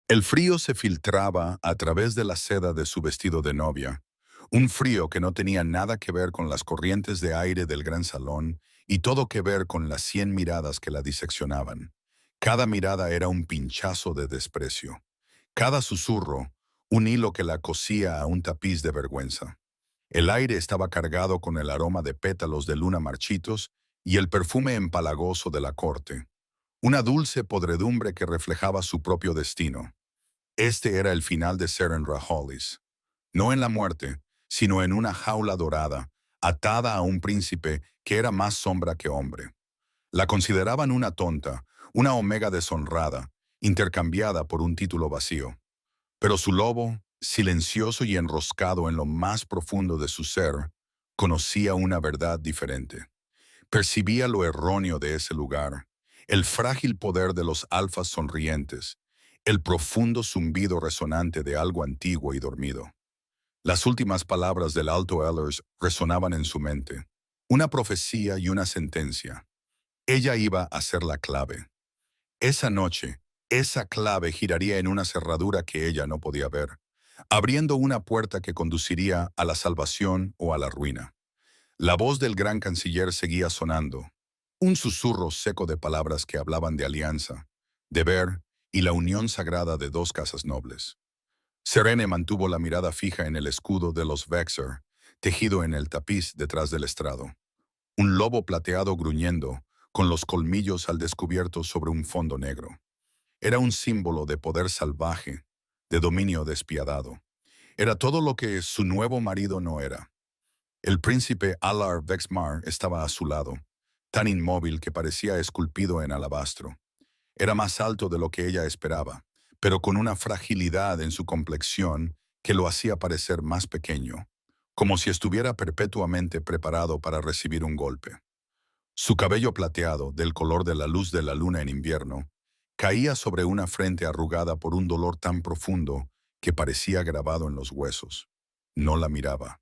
El frío se filtraba a través de la seda de su vestido de novia, un frío que no tenía nada que ver con las corrientes de aire del gran salón y todo que ver con las 100 miradas que la diseccionaban. Cada mirada era un pinchazo de desprecio. Cada susurro, un hilo que la cosía a un tapiz de vergüenza. El aire estaba cargado con el aroma de pétalos de luna marchitos y el perfume empalagoso de la corte, una dulce podredumbre que reflejaba su propio destino. Este era el final de Serenra Hollis, no en la muerte, sino en una jaula dorada, atada a un príncipe que era más sombra que hombre. La consideraban una tonta, una omega deshonrada, intercambiada por un título vacío. Pero su lobo, silencioso y enroscado en lo más profundo de su ser, conocía una verdad diferente. Percibía lo erróneo de ese lugar, el frágil poder de los alfas sonrientes, el profundo zumbido resonante de algo antiguo y dormido. Las últimas palabras del Alto Ehlers resonaban en su mente, una profecía y una sentencia. Ella iba a ser la clave. Esa noche, esa clave giraría en una cerradura que ella no podía ver, abriendo una puerta que conduciría a la salvación o a la ruina. La voz del gran canciller seguía sonando, un susurro seco de palabras que hablaban de alianza, deber y la unión sagrada de dos casas nobles. Serene mantuvo la mirada fija en el escudo de los Vexer, tejido en el tapiz detrás del estrado. Un lobo plateado gruñendo, con los colmillos al descubierto sobre un fondo negro. Era un símbolo de poder salvaje, de dominio despiadado. Era todo lo que su nuevo marido no era. El príncipe Alar Vexmar estaba a su lado, tan inmóvil que parecía esculpido en alabastro. Era más alto de lo que ella esperaba, pero con una fragilidad en su complexión que lo hacía parecer más pequeño, como si estuviera perpetuamente preparado para recibir un golpe. Su cabello plateado, del color de la luz de la luna en invierno, caía sobre una frente arrugada por un dolor tan profundo que parecía grabado en los huesos. No la miraba.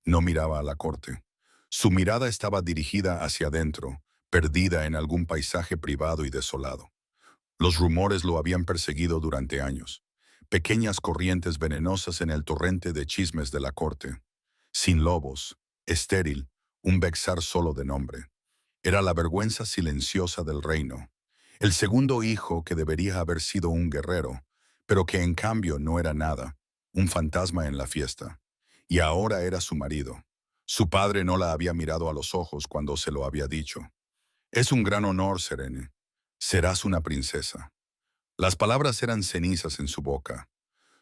No miraba a la corte. Su mirada estaba dirigida hacia adentro, perdida en algún paisaje privado y desolado. Los rumores lo habían perseguido durante años, pequeñas corrientes venenosas en el torrente de chismes de la corte. Sin lobos, estéril, un vexar solo de nombre. Era la vergüenza silenciosa del reino. El segundo hijo que debería haber sido un guerrero, pero que en cambio no era nada, un fantasma en la fiesta. Y ahora era su marido. Su padre no la había mirado a los ojos cuando se lo había dicho. Es un gran honor, Serene. Serás una princesa. Las palabras eran cenizas en su boca.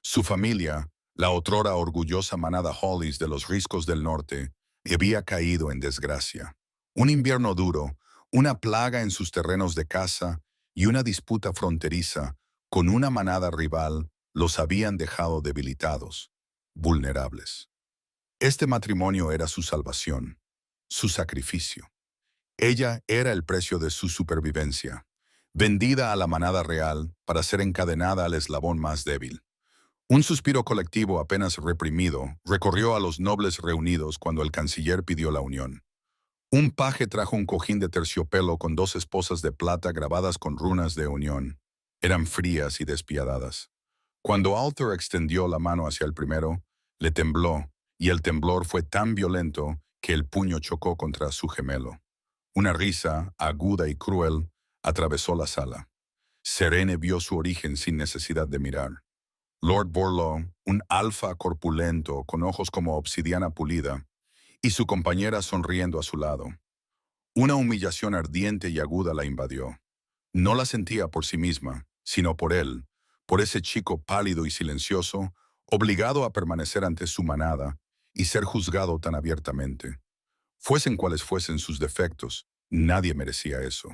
Su familia, la otrora orgullosa manada Hollis de los riscos del norte, había caído en desgracia. Un invierno duro, una plaga en sus terrenos de caza y una disputa fronteriza con una manada rival los habían dejado debilitados, vulnerables. Este matrimonio era su salvación, su sacrificio. Ella era el precio de su supervivencia, vendida a la manada real para ser encadenada al eslabón más débil. Un suspiro colectivo apenas reprimido recorrió a los nobles reunidos cuando el canciller pidió la unión. Un paje trajo un cojín de terciopelo con dos esposas de plata grabadas con runas de unión. Eran frías y despiadadas. Cuando Althor extendió la mano hacia el primero, le tembló, y el temblor fue tan violento que el puño chocó contra su gemelo. Una risa, aguda y cruel, atravesó la sala. Serene vio su origen sin necesidad de mirar. Lord Borlaug, un alfa corpulento con ojos como obsidiana pulida, y su compañera sonriendo a su lado. Una humillación ardiente y aguda la invadió. No la sentía por sí misma, sino por él, por ese chico pálido y silencioso, obligado a permanecer ante su manada y ser juzgado tan abiertamente. Fuesen cuales fuesen sus defectos, nadie merecía eso.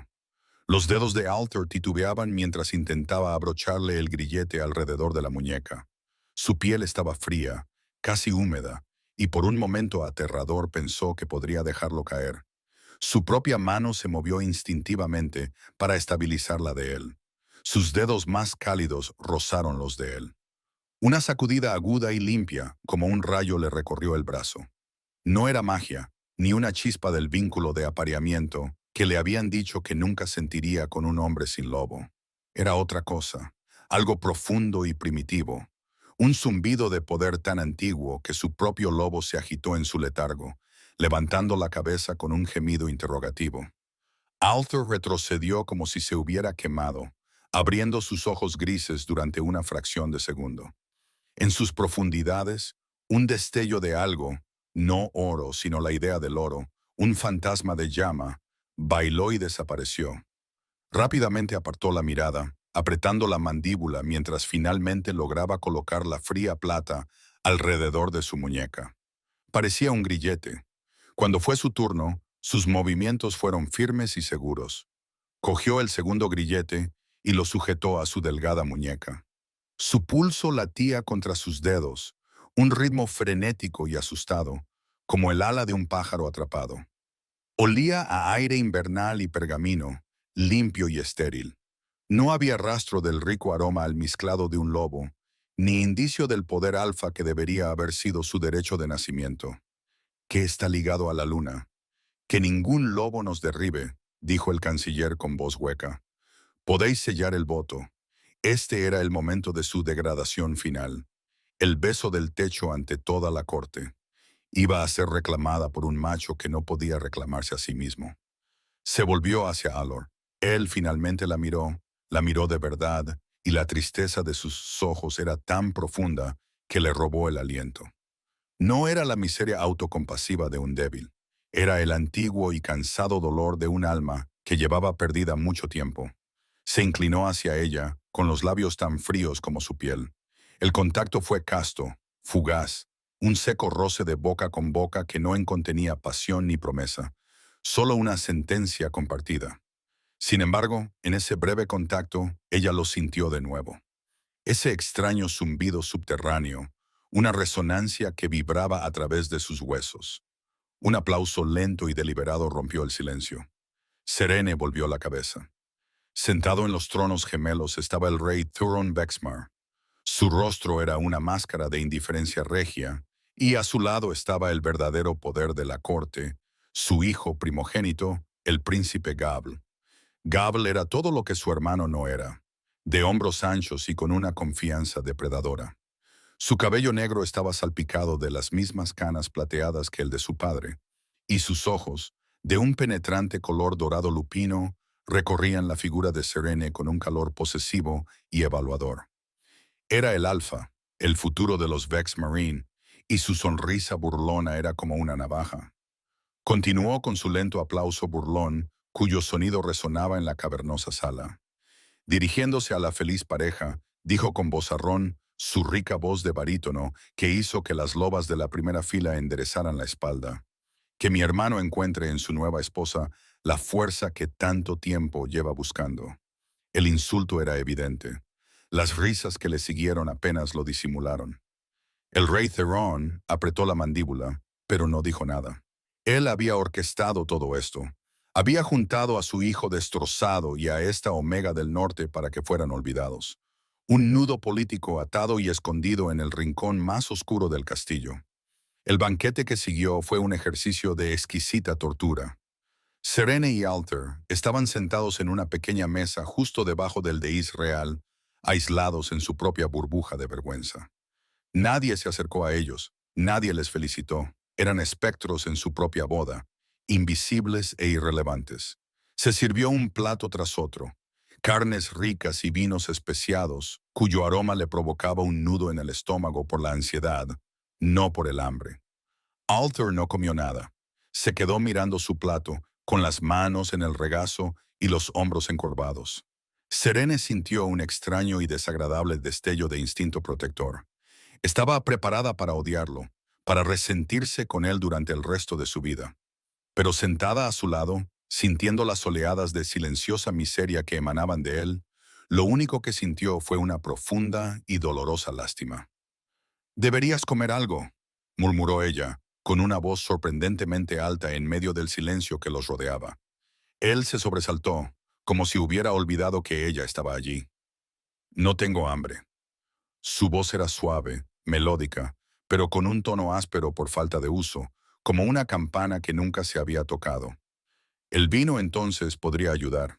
Los dedos de Althor titubeaban mientras intentaba abrocharle el grillete alrededor de la muñeca. Su piel estaba fría, casi húmeda, y por un momento aterrador pensó que podría dejarlo caer. Su propia mano se movió instintivamente para estabilizar la de él. Sus dedos más cálidos rozaron los de él. Una sacudida aguda y limpia, como un rayo, le recorrió el brazo. No era magia, ni una chispa del vínculo de apareamiento que le habían dicho que nunca sentiría con un hombre sin lobo. Era otra cosa, algo profundo y primitivo, un zumbido de poder tan antiguo que su propio lobo se agitó en su letargo, levantando la cabeza con un gemido interrogativo. Arthur retrocedió como si se hubiera quemado, abriendo sus ojos grises durante una fracción de segundo. En sus profundidades, un destello de algo, no oro, sino la idea del oro, un fantasma de llama, bailó y desapareció. Rápidamente apartó la mirada, apretando la mandíbula mientras finalmente lograba colocar la fría plata alrededor de su muñeca. Parecía un grillete. Cuando fue su turno, sus movimientos fueron firmes y seguros. Cogió el segundo grillete y lo sujetó a su delgada muñeca. Su pulso latía contra sus dedos, un ritmo frenético y asustado, como el ala de un pájaro atrapado. Olía a aire invernal y pergamino, limpio y estéril. No había rastro del rico aroma almizclado de un lobo, ni indicio del poder alfa que debería haber sido su derecho de nacimiento. Que está ligado a la luna. Que ningún lobo nos derribe, dijo el canciller con voz hueca. Podéis sellar el voto. Este era el momento de su degradación final. El beso del techo ante toda la corte. Iba a ser reclamada por un macho que no podía reclamarse a sí mismo. Se volvió hacia Alor. Él finalmente la miró de verdad, y la tristeza de sus ojos era tan profunda que le robó el aliento. No era la miseria autocompasiva de un débil. Era el antiguo y cansado dolor de un alma que llevaba perdida mucho tiempo. Se inclinó hacia ella, con los labios tan fríos como su piel. El contacto fue casto, fugaz, un seco roce de boca con boca que no contenía pasión ni promesa, solo una sentencia compartida. Sin embargo, en ese breve contacto, ella lo sintió de nuevo. Ese extraño zumbido subterráneo, una resonancia que vibraba a través de sus huesos. Un aplauso lento y deliberado rompió el silencio. Serene volvió la cabeza. Sentado en los tronos gemelos estaba el rey Thuron Bexmar. Su rostro era una máscara de indiferencia regia, y a su lado estaba el verdadero poder de la corte, su hijo primogénito, el príncipe Gabl. Gabl era todo lo que su hermano no era, de hombros anchos y con una confianza depredadora. Su cabello negro estaba salpicado de las mismas canas plateadas que el de su padre, y sus ojos, de un penetrante color dorado lupino, recorrían la figura de Serene con un calor posesivo y evaluador. Era el alfa, el futuro de los Vex Marine, y su sonrisa burlona era como una navaja. Continuó con su lento aplauso burlón, cuyo sonido resonaba en la cavernosa sala. Dirigiéndose a la feliz pareja, dijo con vozarrón, su rica voz de barítono que hizo que las lobas de la primera fila enderezaran la espalda. Que mi hermano encuentre en su nueva esposa la fuerza que tanto tiempo lleva buscando. El insulto era evidente. Las risas que le siguieron apenas lo disimularon. El rey Theron apretó la mandíbula, pero no dijo nada. Él había orquestado todo esto. Había juntado a su hijo destrozado y a esta Omega del Norte para que fueran olvidados. Un nudo político atado y escondido en el rincón más oscuro del castillo. El banquete que siguió fue un ejercicio de exquisita tortura. Serene y Alter estaban sentados en una pequeña mesa justo debajo del dais real, aislados en su propia burbuja de vergüenza. Nadie se acercó a ellos, nadie les felicitó. Eran espectros en su propia boda, invisibles e irrelevantes. Se sirvió un plato tras otro, carnes ricas y vinos especiados, cuyo aroma le provocaba un nudo en el estómago por la ansiedad, no por el hambre. Alter no comió nada. Se quedó mirando su plato, con las manos en el regazo y los hombros encorvados. Serene sintió un extraño y desagradable destello de instinto protector. Estaba preparada para odiarlo, para resentirse con él durante el resto de su vida. Pero sentada a su lado, sintiendo las oleadas de silenciosa miseria que emanaban de él, lo único que sintió fue una profunda y dolorosa lástima. «Deberías comer algo», murmuró ella, con una voz sorprendentemente alta en medio del silencio que los rodeaba. Él se sobresaltó, como si hubiera olvidado que ella estaba allí. «No tengo hambre». Su voz era suave, melódica, pero con un tono áspero por falta de uso, como una campana que nunca se había tocado. El vino entonces podría ayudar.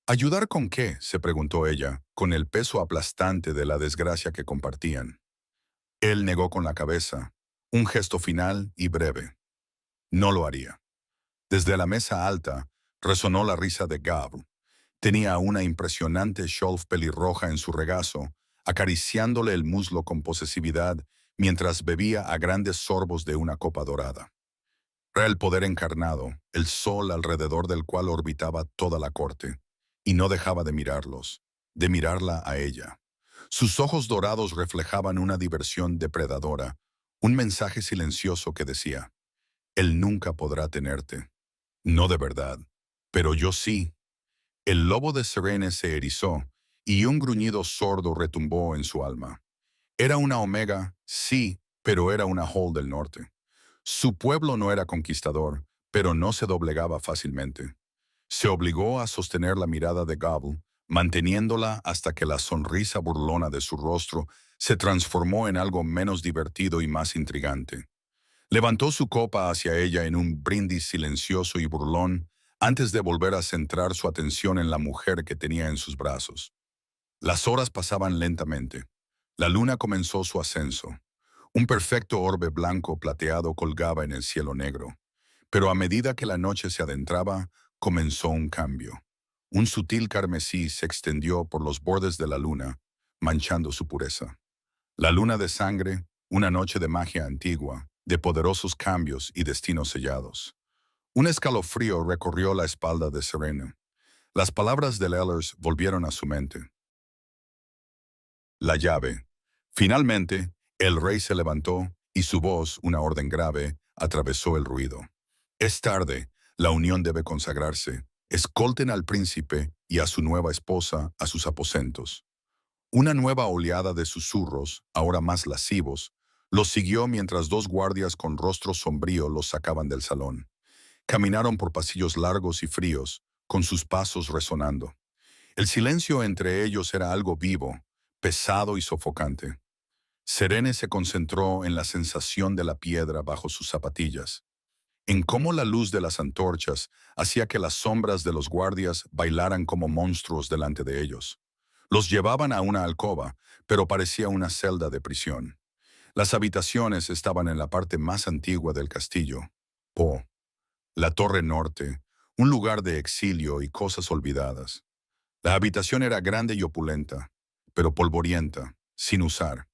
¿Ayudar con qué?, se preguntó ella, con el peso aplastante de la desgracia que compartían. Él negó con la cabeza, un gesto final y breve. No lo haría. Desde la mesa alta resonó la risa de Gab. Tenía una impresionante Sholf pelirroja en su regazo, acariciándole el muslo con posesividad mientras bebía a grandes sorbos de una copa dorada. Era el poder encarnado, el sol alrededor del cual orbitaba toda la corte, y no dejaba de mirarlos, de mirarla a ella. Sus ojos dorados reflejaban una diversión depredadora, un mensaje silencioso que decía, «Él nunca podrá tenerte». No de verdad, pero yo sí. El lobo de Serene se erizó, y un gruñido sordo retumbó en su alma. Era una Omega, sí, pero era una Hall del Norte. Su pueblo no era conquistador, pero no se doblegaba fácilmente. Se obligó a sostener la mirada de Gobble, manteniéndola hasta que la sonrisa burlona de su rostro se transformó en algo menos divertido y más intrigante. Levantó su copa hacia ella en un brindis silencioso y burlón antes de volver a centrar su atención en la mujer que tenía en sus brazos. Las horas pasaban lentamente. La luna comenzó su ascenso. Un perfecto orbe blanco plateado colgaba en el cielo negro. Pero a medida que la noche se adentraba, comenzó un cambio. Un sutil carmesí se extendió por los bordes de la luna, manchando su pureza. La luna de sangre, una noche de magia antigua, de poderosos cambios y destinos sellados. Un escalofrío recorrió la espalda de Serena. Las palabras de Lellers volvieron a su mente. La llave. Finalmente, el rey se levantó y su voz, una orden grave, atravesó el ruido. Es tarde, la unión debe consagrarse. Escolten al príncipe y a su nueva esposa a sus aposentos. Una nueva oleada de susurros, ahora más lascivos, los siguió mientras dos guardias con rostro sombrío los sacaban del salón. Caminaron por pasillos largos y fríos, con sus pasos resonando. El silencio entre ellos era algo vivo, pesado y sofocante. Serene se concentró en la sensación de la piedra bajo sus zapatillas, en cómo la luz de las antorchas hacía que las sombras de los guardias bailaran como monstruos delante de ellos. Los llevaban a una alcoba, pero parecía una celda de prisión. Las habitaciones estaban en la parte más antigua del castillo. Po, la Torre Norte, un lugar de exilio y cosas olvidadas. La habitación era grande y opulenta, pero polvorienta, sin usar.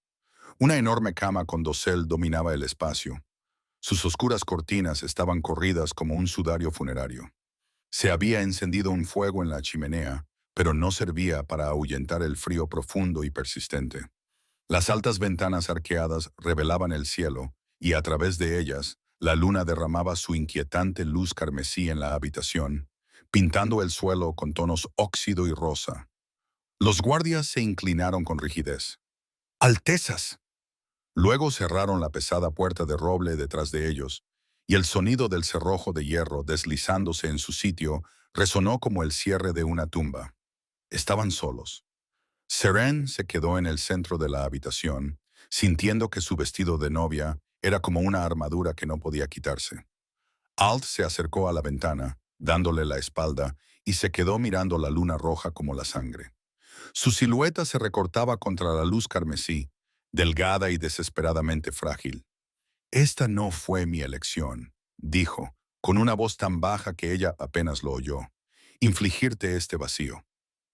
Una enorme cama con dosel dominaba el espacio. Sus oscuras cortinas estaban corridas como un sudario funerario. Se había encendido un fuego en la chimenea, pero no servía para ahuyentar el frío profundo y persistente. Las altas ventanas arqueadas revelaban el cielo, y a través de ellas, la luna derramaba su inquietante luz carmesí en la habitación, pintando el suelo con tonos óxido y rosa. Los guardias se inclinaron con rigidez. ¡Altezas! Luego cerraron la pesada puerta de roble detrás de ellos, y el sonido del cerrojo de hierro deslizándose en su sitio resonó como el cierre de una tumba. Estaban solos. Serene se quedó en el centro de la habitación, sintiendo que su vestido de novia era como una armadura que no podía quitarse. Alt se acercó a la ventana, dándole la espalda, y se quedó mirando la luna roja como la sangre. Su silueta se recortaba contra la luz carmesí, delgada y desesperadamente frágil. «Esta no fue mi elección», dijo, con una voz tan baja que ella apenas lo oyó. «Infligirte este vacío.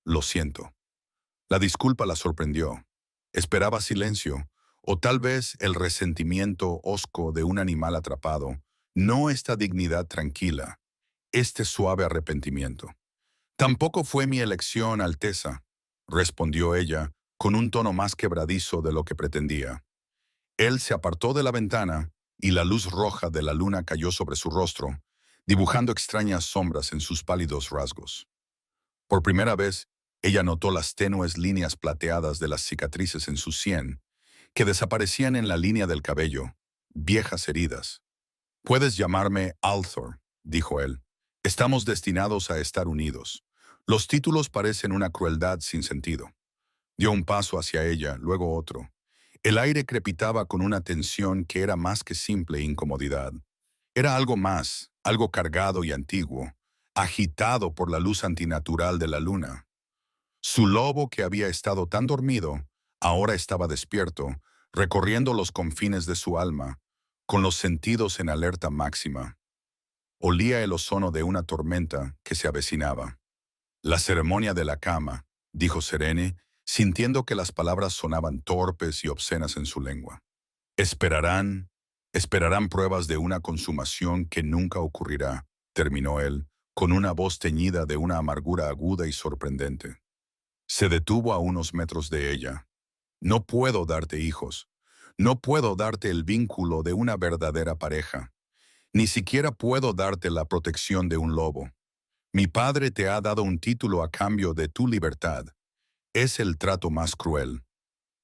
Lo siento». La disculpa la sorprendió. Esperaba silencio, o tal vez el resentimiento hosco de un animal atrapado, no esta dignidad tranquila, este suave arrepentimiento. «Tampoco fue mi elección, Alteza», respondió ella, con un tono más quebradizo de lo que pretendía. Él se apartó de la ventana y la luz roja de la luna cayó sobre su rostro, dibujando extrañas sombras en sus pálidos rasgos. Por primera vez, ella notó las tenues líneas plateadas de las cicatrices en su sien, que desaparecían en la línea del cabello, viejas heridas. «Puedes llamarme Althor», dijo él. «Estamos destinados a estar unidos. Los títulos parecen una crueldad sin sentido». Dio un paso hacia ella, luego otro. El aire crepitaba con una tensión que era más que simple incomodidad. Era algo más, algo cargado y antiguo, agitado por la luz antinatural de la luna. Su lobo, que había estado tan dormido, ahora estaba despierto, recorriendo los confines de su alma, con los sentidos en alerta máxima. Olía el ozono de una tormenta que se avecinaba. La ceremonia de la cama, dijo Serene, sintiendo que las palabras sonaban torpes y obscenas en su lengua. Esperarán, esperarán pruebas de una consumación que nunca ocurrirá, terminó él, con una voz teñida de una amargura aguda y sorprendente. Se detuvo a unos metros de ella. No puedo darte hijos. No puedo darte el vínculo de una verdadera pareja. Ni siquiera puedo darte la protección de un lobo. Mi padre te ha dado un título a cambio de tu libertad. Es el trato más cruel.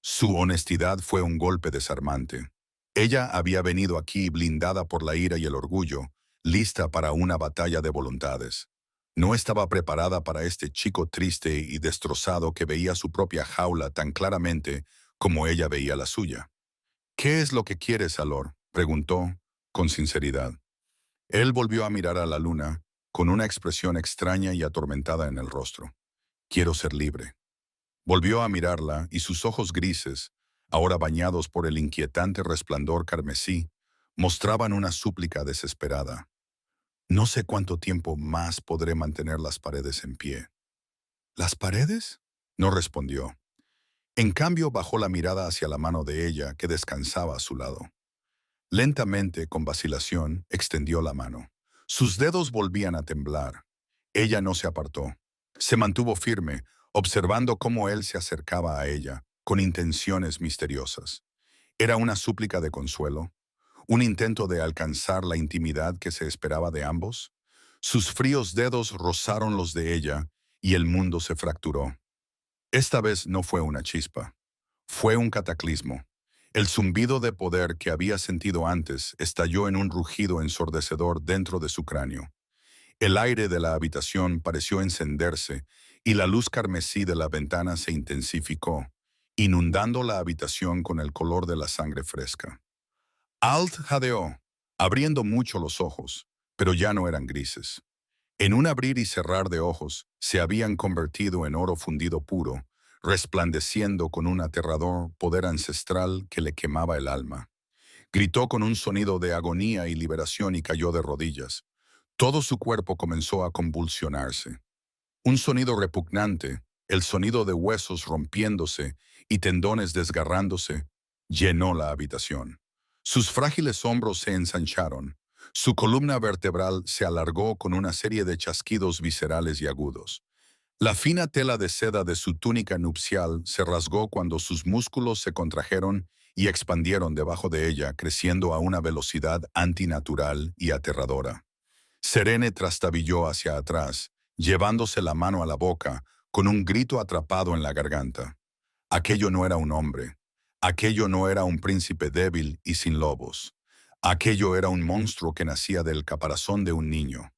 Su honestidad fue un golpe desarmante. Ella había venido aquí blindada por la ira y el orgullo, lista para una batalla de voluntades. No estaba preparada para este chico triste y destrozado que veía su propia jaula tan claramente como ella veía la suya. «¿Qué es lo que quieres, Alor?», preguntó, con sinceridad. Él volvió a mirar a la luna, con una expresión extraña y atormentada en el rostro. «Quiero ser libre». Volvió a mirarla y sus ojos grises, ahora bañados por el inquietante resplandor carmesí, mostraban una súplica desesperada. «No sé cuánto tiempo más podré mantener las paredes en pie». «¿Las paredes?», no respondió. En cambio, bajó la mirada hacia la mano de ella que descansaba a su lado. Lentamente, con vacilación, extendió la mano. Sus dedos volvían a temblar. Ella no se apartó. Se mantuvo firme, observando cómo él se acercaba a ella, con intenciones misteriosas. Era una súplica de consuelo, un intento de alcanzar la intimidad que se esperaba de ambos. Sus fríos dedos rozaron los de ella, y el mundo se fracturó. Esta vez no fue una chispa. Fue un cataclismo. El zumbido de poder que había sentido antes estalló en un rugido ensordecedor dentro de su cráneo. El aire de la habitación pareció encenderse y la luz carmesí de la ventana se intensificó, inundando la habitación con el color de la sangre fresca. Alt jadeó, abriendo mucho los ojos, pero ya no eran grises. En un abrir y cerrar de ojos se habían convertido en oro fundido puro, resplandeciendo con un aterrador poder ancestral que le quemaba el alma. Gritó con un sonido de agonía y liberación y cayó de rodillas. Todo su cuerpo comenzó a convulsionarse. Un sonido repugnante, el sonido de huesos rompiéndose y tendones desgarrándose, llenó la habitación. Sus frágiles hombros se ensancharon. Su columna vertebral se alargó con una serie de chasquidos viscerales y agudos. La fina tela de seda de su túnica nupcial se rasgó cuando sus músculos se contrajeron y expandieron debajo de ella, creciendo a una velocidad antinatural y aterradora. Serene trastabilló hacia atrás, llevándose la mano a la boca, con un grito atrapado en la garganta. Aquello no era un hombre. Aquello no era un príncipe débil y sin lobos. Aquello era un monstruo que nacía del caparazón de un niño.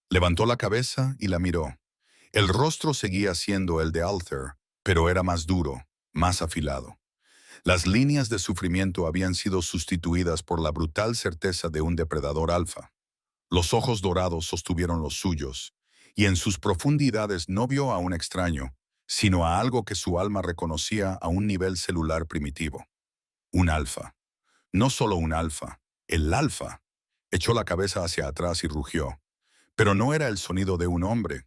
Levantó la cabeza y la miró. El rostro seguía siendo el de Altair, pero era más duro, más afilado. Las líneas de sufrimiento habían sido sustituidas por la brutal certeza de un depredador alfa. Los ojos dorados sostuvieron los suyos, y en sus profundidades no vio a un extraño, sino a algo que su alma reconocía a un nivel celular primitivo. Un alfa. No solo un alfa, el alfa. Echó la cabeza hacia atrás y rugió. Pero no era el sonido de un hombre.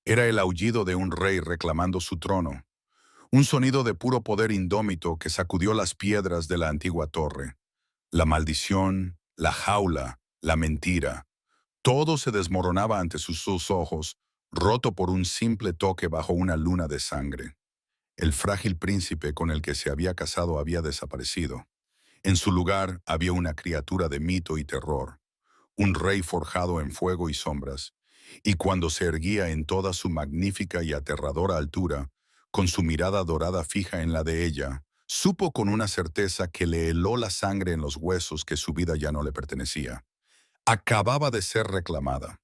Era el aullido de un rey reclamando su trono. Un sonido de puro poder indómito que sacudió las piedras de la antigua torre. La maldición, la jaula, la mentira. Todo se desmoronaba ante sus ojos, roto por un simple toque bajo una luna de sangre. El frágil príncipe con el que se había casado había desaparecido. En su lugar había una criatura de mito y terror, un rey forjado en fuego y sombras, y cuando se erguía en toda su magnífica y aterradora altura, con su mirada dorada fija en la de ella, supo con una certeza que le heló la sangre en los huesos que su vida ya no le pertenecía. Acababa de ser reclamada.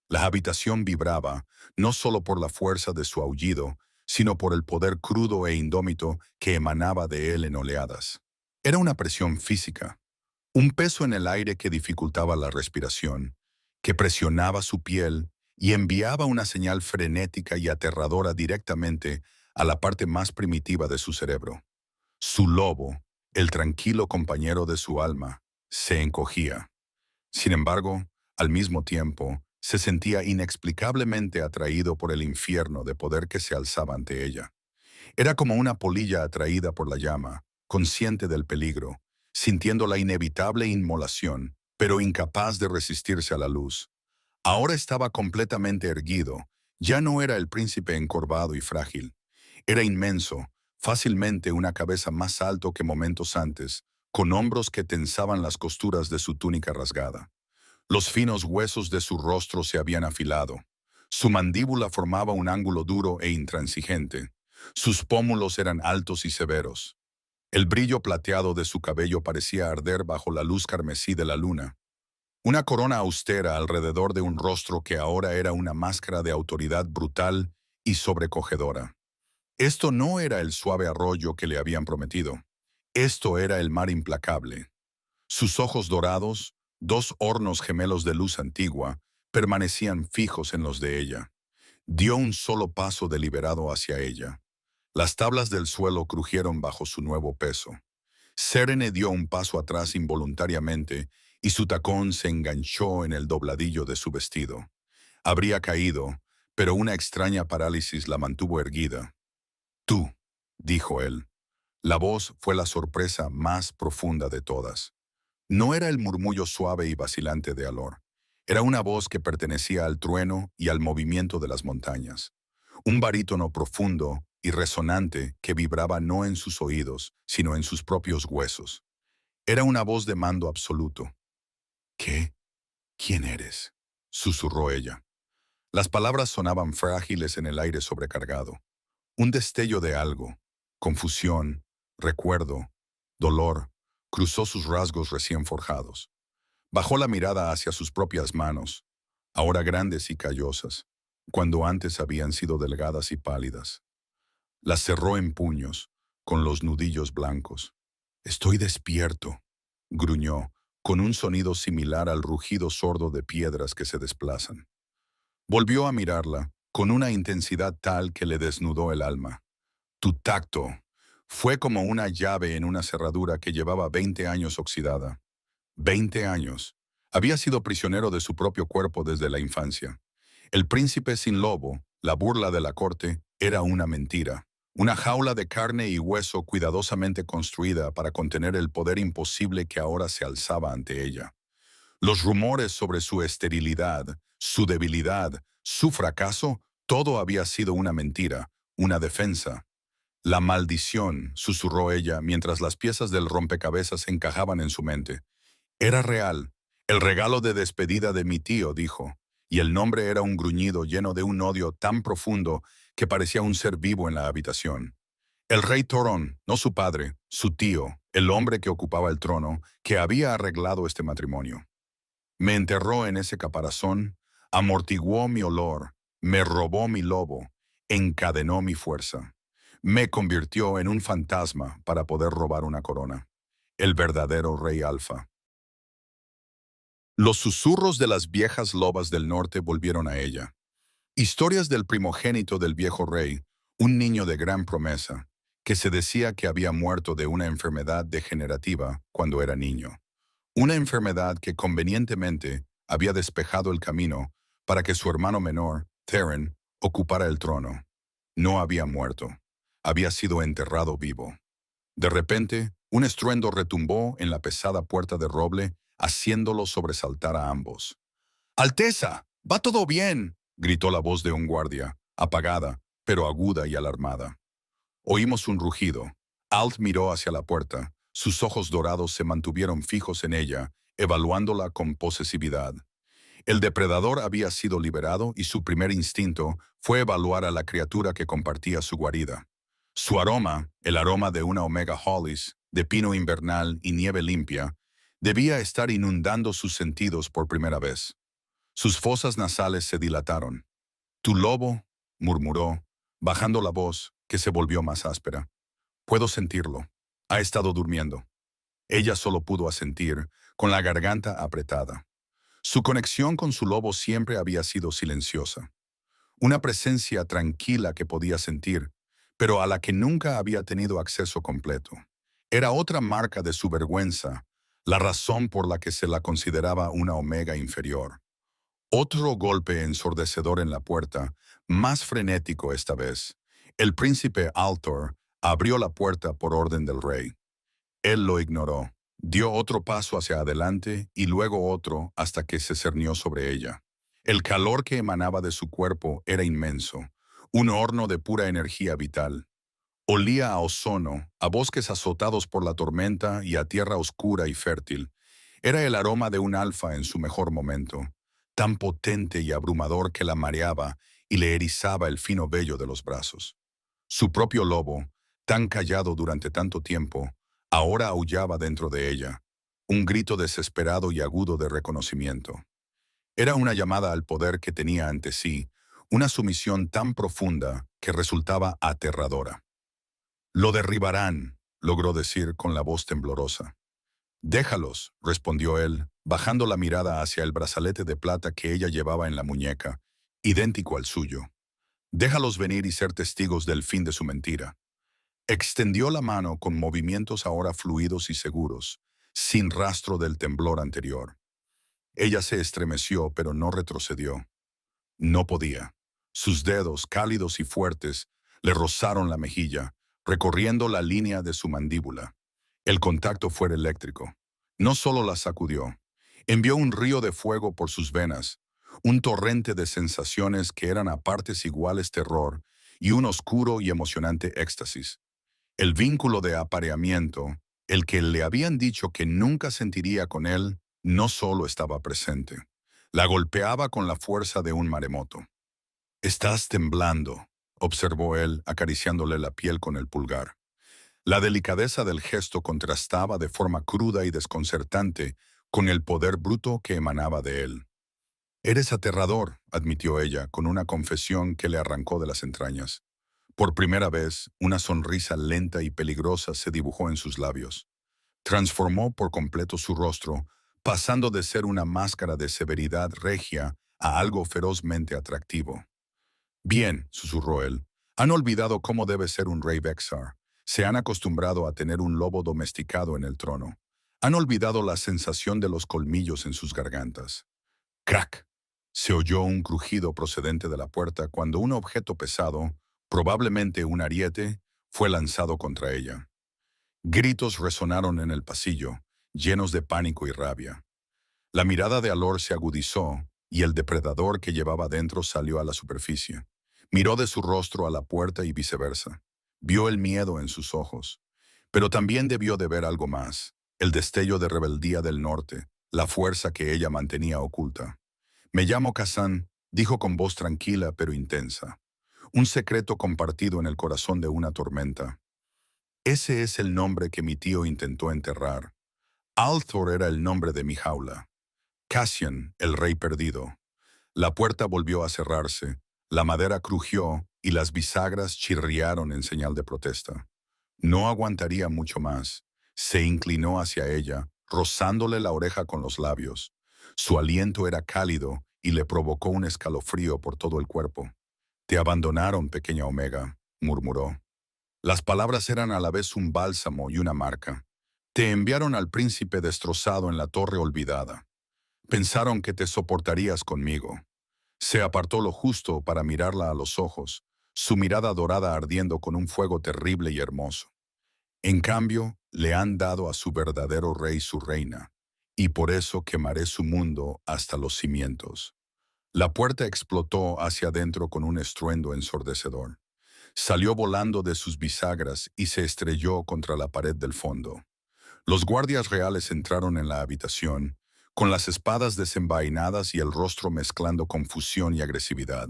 La habitación vibraba, no solo por la fuerza de su aullido, sino por el poder crudo e indómito que emanaba de él en oleadas. Era una presión física, un peso en el aire que dificultaba la respiración, que presionaba su piel y enviaba una señal frenética y aterradora directamente a la parte más primitiva de su cerebro. Su lobo, el tranquilo compañero de su alma, se encogía. Sin embargo, al mismo tiempo, se sentía inexplicablemente atraído por el infierno de poder que se alzaba ante ella. Era como una polilla atraída por la llama, consciente del peligro, sintiendo la inevitable inmolación, pero incapaz de resistirse a la luz. Ahora estaba completamente erguido. Ya no era el príncipe encorvado y frágil. Era inmenso, fácilmente una cabeza más alto que momentos antes, con hombros que tensaban las costuras de su túnica rasgada. Los finos huesos de su rostro se habían afilado. Su mandíbula formaba un ángulo duro e intransigente. Sus pómulos eran altos y severos. El brillo plateado de su cabello parecía arder bajo la luz carmesí de la luna. Una corona austera alrededor de un rostro que ahora era una máscara de autoridad brutal y sobrecogedora. Esto no era el suave arroyo que le habían prometido. Esto era el mar implacable. Sus ojos dorados, dos hornos gemelos de luz antigua, permanecían fijos en los de ella. Dio un solo paso deliberado hacia ella. Las tablas del suelo crujieron bajo su nuevo peso. Serene dio un paso atrás involuntariamente y su tacón se enganchó en el dobladillo de su vestido. Habría caído, pero una extraña parálisis la mantuvo erguida. «Tú», dijo él. La voz fue la sorpresa más profunda de todas. No era el murmullo suave y vacilante de Alor. Era una voz que pertenecía al trueno y al movimiento de las montañas. Un barítono profundo y resonante que vibraba no en sus oídos, sino en sus propios huesos. Era una voz de mando absoluto. «¿Qué? ¿Quién eres?», susurró ella. Las palabras sonaban frágiles en el aire sobrecargado. Un destello de algo, confusión, recuerdo, dolor, cruzó sus rasgos recién forjados. Bajó la mirada hacia sus propias manos, ahora grandes y callosas, cuando antes habían sido delgadas y pálidas. Las cerró en puños, con los nudillos blancos. «Estoy despierto», gruñó, con un sonido similar al rugido sordo de piedras que se desplazan. Volvió a mirarla, con una intensidad tal que le desnudó el alma. «Tu tacto». Fue como una llave en una cerradura que llevaba 20 años oxidada. 20 años. Había sido prisionero de su propio cuerpo desde la infancia. El príncipe sin lobo, la burla de la corte, era una mentira. Una jaula de carne y hueso cuidadosamente construida para contener el poder imposible que ahora se alzaba ante ella. Los rumores sobre su esterilidad, su debilidad, su fracaso, todo había sido una mentira, una defensa. «La maldición», susurró ella mientras las piezas del rompecabezas encajaban en su mente. «Era real. El regalo de despedida de mi tío», dijo, y el nombre era un gruñido lleno de un odio tan profundo que parecía un ser vivo en la habitación. El rey Torón, no su padre, su tío, el hombre que ocupaba el trono, que había arreglado este matrimonio. Me enterró en ese caparazón, amortiguó mi olor, me robó mi lobo, encadenó mi fuerza. Me convirtió en un fantasma para poder robar una corona. El verdadero rey Alfa. Los susurros de las viejas lobas del norte volvieron a ella. Historias del primogénito del viejo rey, un niño de gran promesa, que se decía que había muerto de una enfermedad degenerativa cuando era niño. Una enfermedad que convenientemente había despejado el camino para que su hermano menor, Theron, ocupara el trono. No había muerto. Había sido enterrado vivo. De repente, un estruendo retumbó en la pesada puerta de roble, haciéndolo sobresaltar a ambos. «¡Alteza! ¡Va todo bien!», gritó la voz de un guardia, apagada, pero aguda y alarmada. Oímos un rugido. Alt miró hacia la puerta. Sus ojos dorados se mantuvieron fijos en ella, evaluándola con posesividad. El depredador había sido liberado y su primer instinto fue evaluar a la criatura que compartía su guarida. Su aroma, el aroma de una Omega Hollis, de pino invernal y nieve limpia, debía estar inundando sus sentidos por primera vez. Sus fosas nasales se dilataron. «Tu lobo», murmuró, bajando la voz, que se volvió más áspera. «Puedo sentirlo. Ha estado durmiendo». Ella solo pudo asentir, con la garganta apretada. Su conexión con su lobo siempre había sido silenciosa, una presencia tranquila que podía sentir, pero a la que nunca había tenido acceso completo. Era otra marca de su vergüenza, la razón por la que se la consideraba una omega inferior. Otro golpe ensordecedor en la puerta, más frenético esta vez. El príncipe Altor abrió la puerta por orden del rey. Él lo ignoró, dio otro paso hacia adelante y luego otro hasta que se cernió sobre ella. El calor que emanaba de su cuerpo era inmenso, un horno de pura energía vital. Olía a ozono, a bosques azotados por la tormenta y a tierra oscura y fértil. Era el aroma de un alfa en su mejor momento, tan potente y abrumador que la mareaba y le erizaba el fino vello de los brazos. Su propio lobo, tan callado durante tanto tiempo, ahora aullaba dentro de ella, un grito desesperado y agudo de reconocimiento. Era una llamada al poder que tenía ante sí, una sumisión tan profunda que resultaba aterradora. «Lo derribarán», logró decir con la voz temblorosa. «Déjalos», respondió él, bajando la mirada hacia el brazalete de plata que ella llevaba en la muñeca, idéntico al suyo. «Déjalos venir y ser testigos del fin de su mentira». Extendió la mano con movimientos ahora fluidos y seguros, sin rastro del temblor anterior. Ella se estremeció, pero no retrocedió. No podía. Sus dedos, cálidos y fuertes, le rozaron la mejilla, recorriendo la línea de su mandíbula. El contacto fue eléctrico. No solo la sacudió, envió un río de fuego por sus venas, un torrente de sensaciones que eran a partes iguales terror y un oscuro y emocionante éxtasis. El vínculo de apareamiento, el que le habían dicho que nunca sentiría con él, no solo estaba presente. La golpeaba con la fuerza de un maremoto. «Estás temblando», observó él, acariciándole la piel con el pulgar. La delicadeza del gesto contrastaba de forma cruda y desconcertante con el poder bruto que emanaba de él. «Eres aterrador», admitió ella, con una confesión que le arrancó de las entrañas. Por primera vez, una sonrisa lenta y peligrosa se dibujó en sus labios. Transformó por completo su rostro, pasando de ser una máscara de severidad regia a algo ferozmente atractivo. «Bien», susurró él, «han olvidado cómo debe ser un rey Vexar. Se han acostumbrado a tener un lobo domesticado en el trono. Han olvidado la sensación de los colmillos en sus gargantas». «Crack». Se oyó un crujido procedente de la puerta cuando un objeto pesado, probablemente un ariete, fue lanzado contra ella. Gritos resonaron en el pasillo, llenos de pánico y rabia. La mirada de Alor se agudizó y el depredador que llevaba dentro salió a la superficie. Miró de su rostro a la puerta y viceversa. Vio el miedo en sus ojos. Pero también debió de ver algo más, el destello de rebeldía del norte, la fuerza que ella mantenía oculta. «Me llamo Kazan», dijo con voz tranquila pero intensa. «Un secreto compartido en el corazón de una tormenta. Ese es el nombre que mi tío intentó enterrar. Althor era el nombre de mi jaula. Cassian, el rey perdido». La puerta volvió a cerrarse, la madera crujió y las bisagras chirriaron en señal de protesta. No aguantaría mucho más. Se inclinó hacia ella, rozándole la oreja con los labios. Su aliento era cálido y le provocó un escalofrío por todo el cuerpo. «Te abandonaron, pequeña Omega», murmuró. Las palabras eran a la vez un bálsamo y una marca. «Te enviaron al príncipe destrozado en la torre olvidada. Pensaron que te soportarías conmigo». Se apartó lo justo para mirarla a los ojos, su mirada dorada ardiendo con un fuego terrible y hermoso. «En cambio, le han dado a su verdadero rey su reina, y por eso quemaré su mundo hasta los cimientos». La puerta explotó hacia adentro con un estruendo ensordecedor. Salió volando de sus bisagras y se estrelló contra la pared del fondo. Los guardias reales entraron en la habitación, con las espadas desenvainadas y el rostro mezclando confusión y agresividad.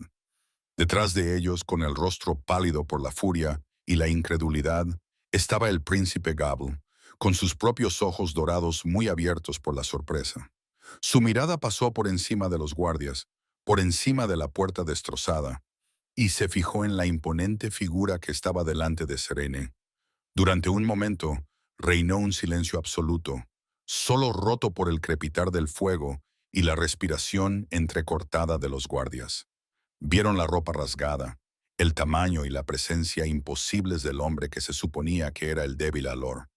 Detrás de ellos, con el rostro pálido por la furia y la incredulidad, estaba el príncipe Gable, con sus propios ojos dorados muy abiertos por la sorpresa. Su mirada pasó por encima de los guardias, por encima de la puerta destrozada, y se fijó en la imponente figura que estaba delante de Serene. Durante un momento, reinó un silencio absoluto, solo roto por el crepitar del fuego y la respiración entrecortada de los guardias. Vieron la ropa rasgada, el tamaño y la presencia imposibles del hombre que se suponía que era el débil Alor.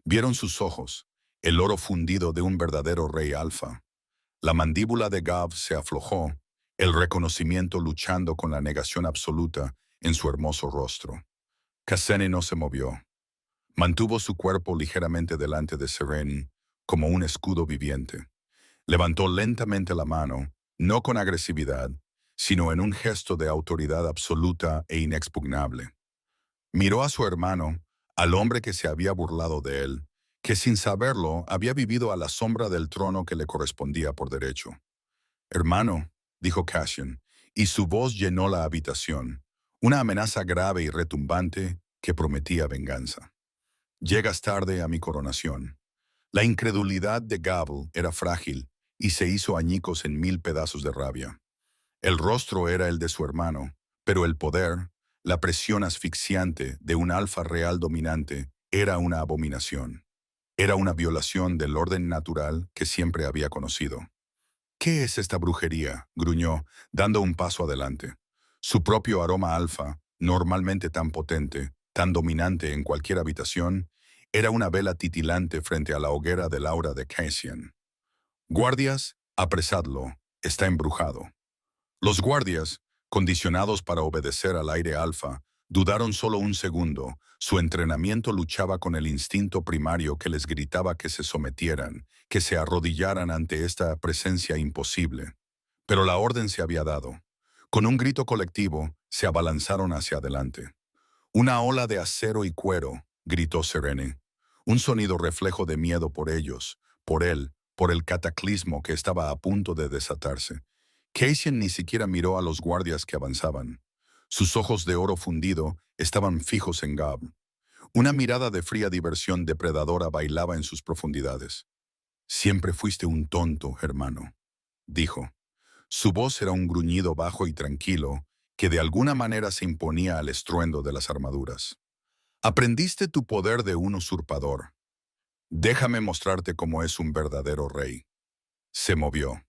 Vieron sus ojos, el oro fundido de un verdadero rey alfa. La mandíbula de Gav se aflojó, el reconocimiento luchando con la negación absoluta en su hermoso rostro. Cassene no se movió. Mantuvo su cuerpo ligeramente delante de Sereni, como un escudo viviente. Levantó lentamente la mano, no con agresividad, sino en un gesto de autoridad absoluta e inexpugnable. Miró a su hermano, al hombre que se había burlado de él, que sin saberlo había vivido a la sombra del trono que le correspondía por derecho. «Hermano», dijo Cassian, y su voz llenó la habitación, una amenaza grave y retumbante que prometía venganza. «Llegas tarde a mi coronación». La incredulidad de Gabble era frágil y se hizo añicos en 1000 pedazos de rabia. El rostro era el de su hermano, pero el poder, la presión asfixiante de un alfa real dominante, era una abominación. Era una violación del orden natural que siempre había conocido. «¿Qué es esta brujería?», gruñó, dando un paso adelante. Su propio aroma alfa, normalmente tan potente, tan dominante en cualquier habitación, era una vela titilante frente a la hoguera del aura de Cassian. «Guardias, apresadlo, está embrujado». Los guardias, condicionados para obedecer al aire alfa, dudaron solo un segundo. Su entrenamiento luchaba con el instinto primario que les gritaba que se sometieran, que se arrodillaran ante esta presencia imposible. Pero la orden se había dado. Con un grito colectivo, se abalanzaron hacia adelante. «Una ola de acero y cuero», gritó Serene. Un sonido reflejo de miedo por ellos, por él, por el cataclismo que estaba a punto de desatarse. Cassian ni siquiera miró a los guardias que avanzaban. Sus ojos de oro fundido estaban fijos en Gab. Una mirada de fría diversión depredadora bailaba en sus profundidades. «Siempre fuiste un tonto, hermano», dijo. Su voz era un gruñido bajo y tranquilo que de alguna manera se imponía al estruendo de las armaduras. «Aprendiste tu poder de un usurpador. Déjame mostrarte cómo es un verdadero rey». Se movió.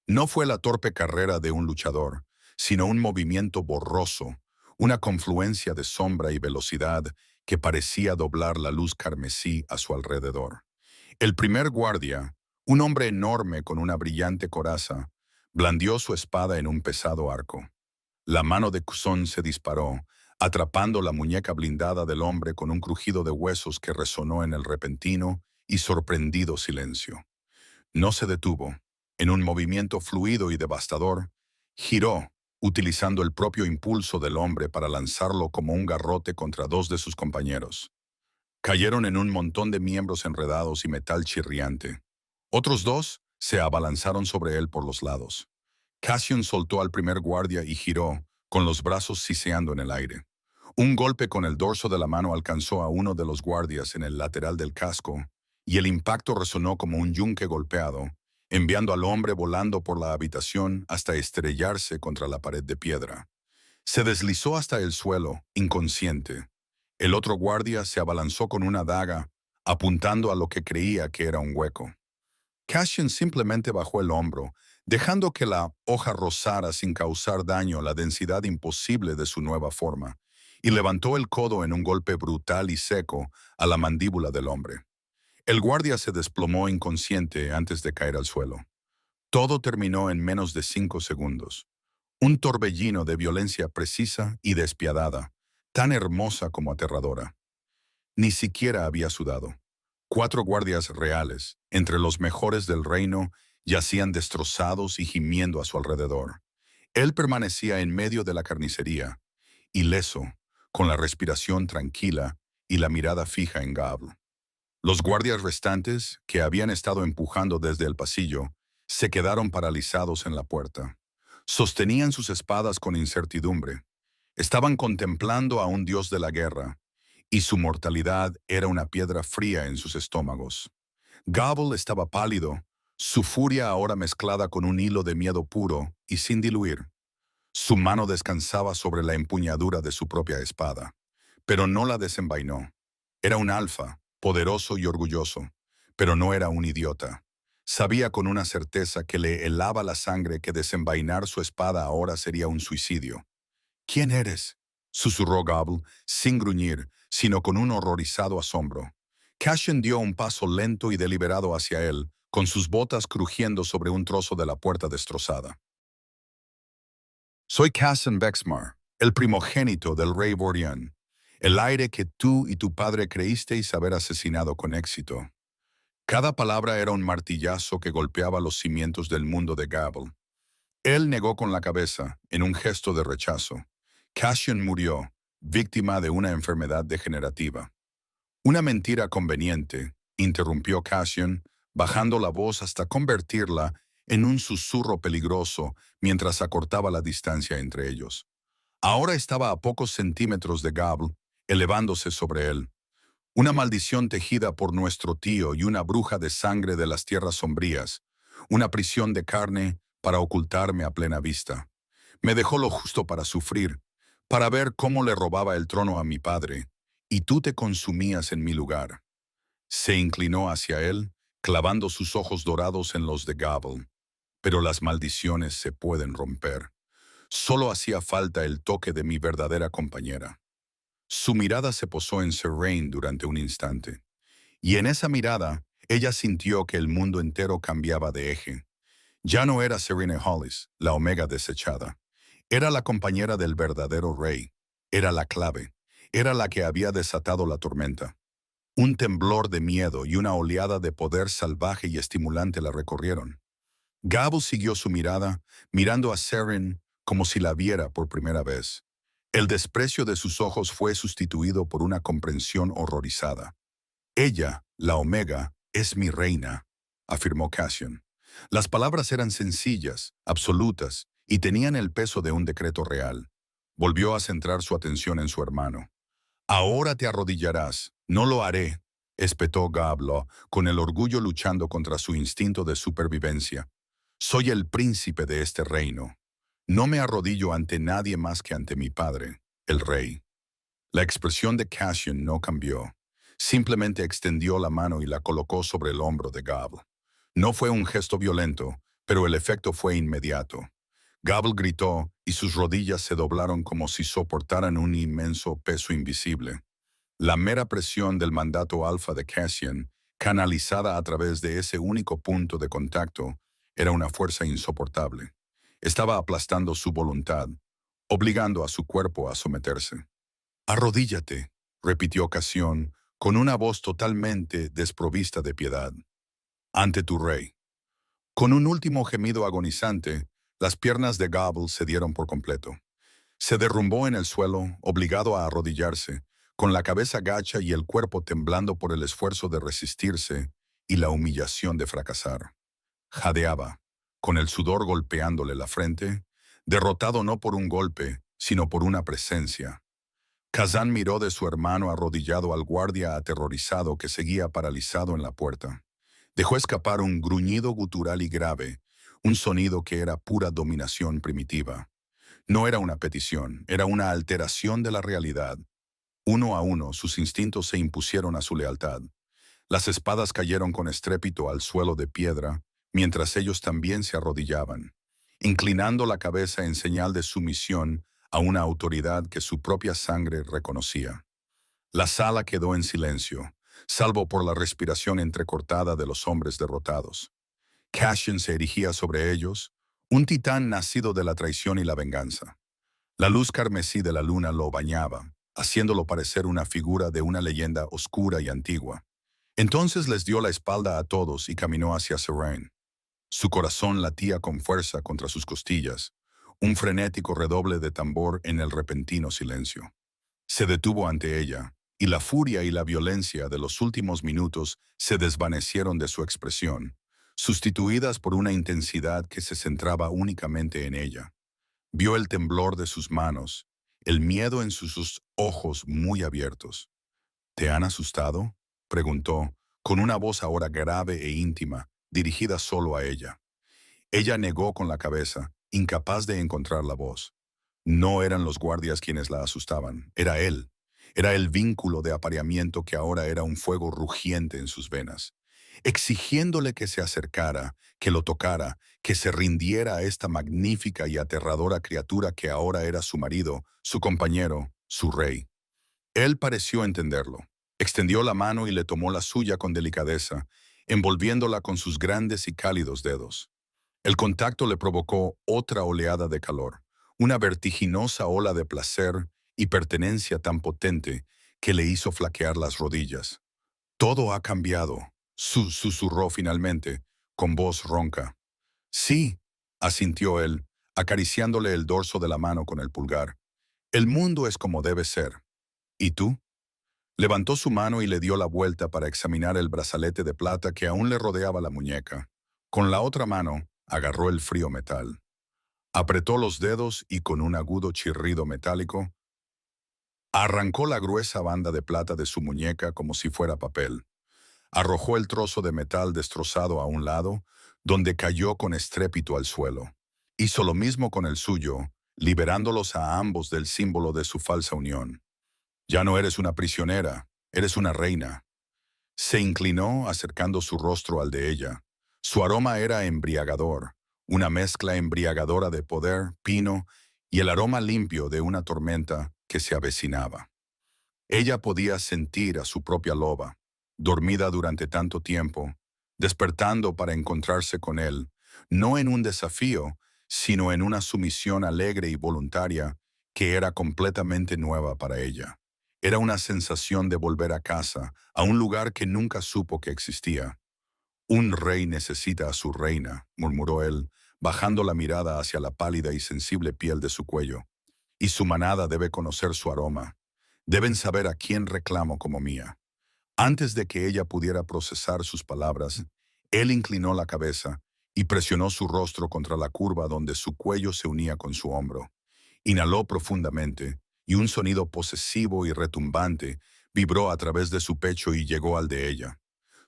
No fue la torpe carrera de un luchador, sino un movimiento borroso, una confluencia de sombra y velocidad que parecía doblar la luz carmesí a su alrededor. El primer guardia, un hombre enorme con una brillante coraza, blandió su espada en un pesado arco. La mano de Cuzón se disparó, atrapando la muñeca blindada del hombre con un crujido de huesos que resonó en el repentino y sorprendido silencio. No se detuvo. En un movimiento fluido y devastador, giró, utilizando el propio impulso del hombre para lanzarlo como un garrote contra dos de sus compañeros. Cayeron en un montón de miembros enredados y metal chirriante. Otros dos se abalanzaron sobre él por los lados. Cassian soltó al primer guardia y giró, con los brazos siseando en el aire. Un golpe con el dorso de la mano alcanzó a uno de los guardias en el lateral del casco, y el impacto resonó como un yunque golpeado, enviando al hombre volando por la habitación hasta estrellarse contra la pared de piedra. Se deslizó hasta el suelo, inconsciente. El otro guardia se abalanzó con una daga, apuntando a lo que creía que era un hueco. Cassian simplemente bajó el hombro, dejando que la hoja rozara sin causar daño la densidad imposible de su nueva forma, y levantó el codo en un golpe brutal y seco a la mandíbula del hombre. El guardia se desplomó inconsciente antes de caer al suelo. Todo terminó en menos de 5 segundos. Un torbellino de violencia precisa y despiadada, tan hermosa como aterradora. Ni siquiera había sudado. 4 guardias reales, entre los mejores del reino, yacían destrozados y gimiendo a su alrededor. Él permanecía en medio de la carnicería, ileso, con la respiración tranquila y la mirada fija en Gable. Los guardias restantes, que habían estado empujando desde el pasillo, se quedaron paralizados en la puerta. Sostenían sus espadas con incertidumbre. Estaban contemplando a un dios de la guerra, y su mortalidad era una piedra fría en sus estómagos. Gable estaba pálido, su furia ahora mezclada con un hilo de miedo puro y sin diluir. Su mano descansaba sobre la empuñadura de su propia espada, pero no la desenvainó. Era un alfa, poderoso y orgulloso, pero no era un idiota. Sabía con una certeza que le helaba la sangre que desenvainar su espada ahora sería un suicidio. ¿Quién eres?, susurró Gobble, sin gruñir, sino con un horrorizado asombro. Cassian dio un paso lento y deliberado hacia él, con sus botas crujiendo sobre un trozo de la puerta destrozada. Soy Cassian Vexmar, el primogénito del rey Bordian, el aire que tú y tu padre creísteis haber asesinado con éxito. Cada palabra era un martillazo que golpeaba los cimientos del mundo de Gobble. Él negó con la cabeza, en un gesto de rechazo. Cassian murió, víctima de una enfermedad degenerativa. Una mentira conveniente, interrumpió Cassian, bajando la voz hasta convertirla en un susurro peligroso mientras acortaba la distancia entre ellos. Ahora estaba a pocos centímetros de Gobble, elevándose sobre él. Una maldición tejida por nuestro tío y una bruja de sangre de las tierras sombrías. Una prisión de carne para ocultarme a plena vista. Me dejó lo justo para sufrir, para ver cómo le robaba el trono a mi padre, y tú te consumías en mi lugar. Se inclinó hacia él, clavando sus ojos dorados en los de Gobble. Pero las maldiciones se pueden romper. Solo hacía falta el toque de mi verdadera compañera. Su mirada se posó en Serene durante un instante, y en esa mirada ella sintió que el mundo entero cambiaba de eje. Ya no era Serena Hollis, la Omega desechada. Era la compañera del verdadero rey. Era la clave. Era la que había desatado la tormenta. Un temblor de miedo y una oleada de poder salvaje y estimulante la recorrieron. Gobble siguió su mirada, mirando a Seren como si la viera por primera vez. El desprecio de sus ojos fue sustituido por una comprensión horrorizada. Ella, la Omega, es mi reina, afirmó Cassian. Las palabras eran sencillas, absolutas, y tenían el peso de un decreto real. Volvió a centrar su atención en su hermano. Ahora te arrodillarás. No lo haré, espetó Gobble, con el orgullo luchando contra su instinto de supervivencia. Soy el príncipe de este reino. No me arrodillo ante nadie más que ante mi padre, el rey. La expresión de Cassian no cambió. Simplemente extendió la mano y la colocó sobre el hombro de Gobble. No fue un gesto violento, pero el efecto fue inmediato. Gobble gritó y sus rodillas se doblaron como si soportaran un inmenso peso invisible. La mera presión del mandato alfa de Cassian, canalizada a través de ese único punto de contacto, era una fuerza insoportable. Estaba aplastando su voluntad, obligando a su cuerpo a someterse. Arrodíllate, repitió Cassian, con una voz totalmente desprovista de piedad. Ante tu rey. Con un último gemido agonizante, las piernas de Gobble cedieron por completo. Se derrumbó en el suelo, obligado a arrodillarse, con la cabeza gacha y el cuerpo temblando por el esfuerzo de resistirse y la humillación de fracasar. Jadeaba, con el sudor golpeándole la frente, derrotado no por un golpe, sino por una presencia. Kazan miró de su hermano arrodillado al guardia aterrorizado que seguía paralizado en la puerta. Dejó escapar un gruñido gutural y grave, un sonido que era pura dominación primitiva. No era una petición, era una alteración de la realidad. Uno a uno, sus instintos se impusieron a su lealtad. Las espadas cayeron con estrépito al suelo de piedra, mientras ellos también se arrodillaban, inclinando la cabeza en señal de sumisión a una autoridad que su propia sangre reconocía. La sala quedó en silencio, salvo por la respiración entrecortada de los hombres derrotados. Cassian se erigía sobre ellos, un titán nacido de la traición y la venganza. La luz carmesí de la luna lo bañaba, haciéndolo parecer una figura de una leyenda oscura y antigua. Entonces les dio la espalda a todos y caminó hacia Serene. Su corazón latía con fuerza contra sus costillas, un frenético redoble de tambor en el repentino silencio. Se detuvo ante ella, y la furia y la violencia de los últimos minutos se desvanecieron de su expresión, sustituidas por una intensidad que se centraba únicamente en ella. Vio el temblor de sus manos, el miedo en sus ojos muy abiertos. ¿Te han asustado?, preguntó, con una voz ahora grave e íntima, dirigida solo a ella. Ella negó con la cabeza, incapaz de encontrar la voz. No eran los guardias quienes la asustaban, era él. Era el vínculo de apareamiento que ahora era un fuego rugiente en sus venas. exigiéndole que se acercara, que lo tocara, que se rindiera a esta magnífica y aterradora criatura que ahora era su marido, su compañero, su rey. Él pareció entenderlo. Extendió la mano y le tomó la suya con delicadeza, envolviéndola con sus grandes y cálidos dedos. El contacto le provocó otra oleada de calor, una vertiginosa ola de placer y pertenencia tan potente que le hizo flaquear las rodillas. Todo ha cambiado, susurró finalmente, con voz ronca. Sí, asintió él, acariciándole el dorso de la mano con el pulgar. El mundo es como debe ser. ¿Y tú? Levantó su mano y le dio la vuelta para examinar el brazalete de plata que aún le rodeaba la muñeca. Con la otra mano, agarró el frío metal. Apretó los dedos y con un agudo chirrido metálico, arrancó la gruesa banda de plata de su muñeca como si fuera papel. Arrojó el trozo de metal destrozado a un lado, donde cayó con estrépito al suelo. Hizo lo mismo con el suyo, liberándolos a ambos del símbolo de su falsa unión. Ya no eres una prisionera, eres una reina. Se inclinó acercando su rostro al de ella. Su aroma era embriagador, una mezcla embriagadora de poder, pino y el aroma limpio de una tormenta que se avecinaba. Ella podía sentir a su propia loba, dormida durante tanto tiempo, despertando para encontrarse con él, no en un desafío, sino en una sumisión alegre y voluntaria que era completamente nueva para ella. Era una sensación de volver a casa, a un lugar que nunca supo que existía. Un rey necesita a su reina, murmuró él, bajando la mirada hacia la pálida y sensible piel de su cuello. Y su manada debe conocer su aroma. Deben saber a quién reclamo como mía. Antes de que ella pudiera procesar sus palabras, él inclinó la cabeza y presionó su rostro contra la curva donde su cuello se unía con su hombro. Inhaló profundamente, y un sonido posesivo y retumbante vibró a través de su pecho y llegó al de ella.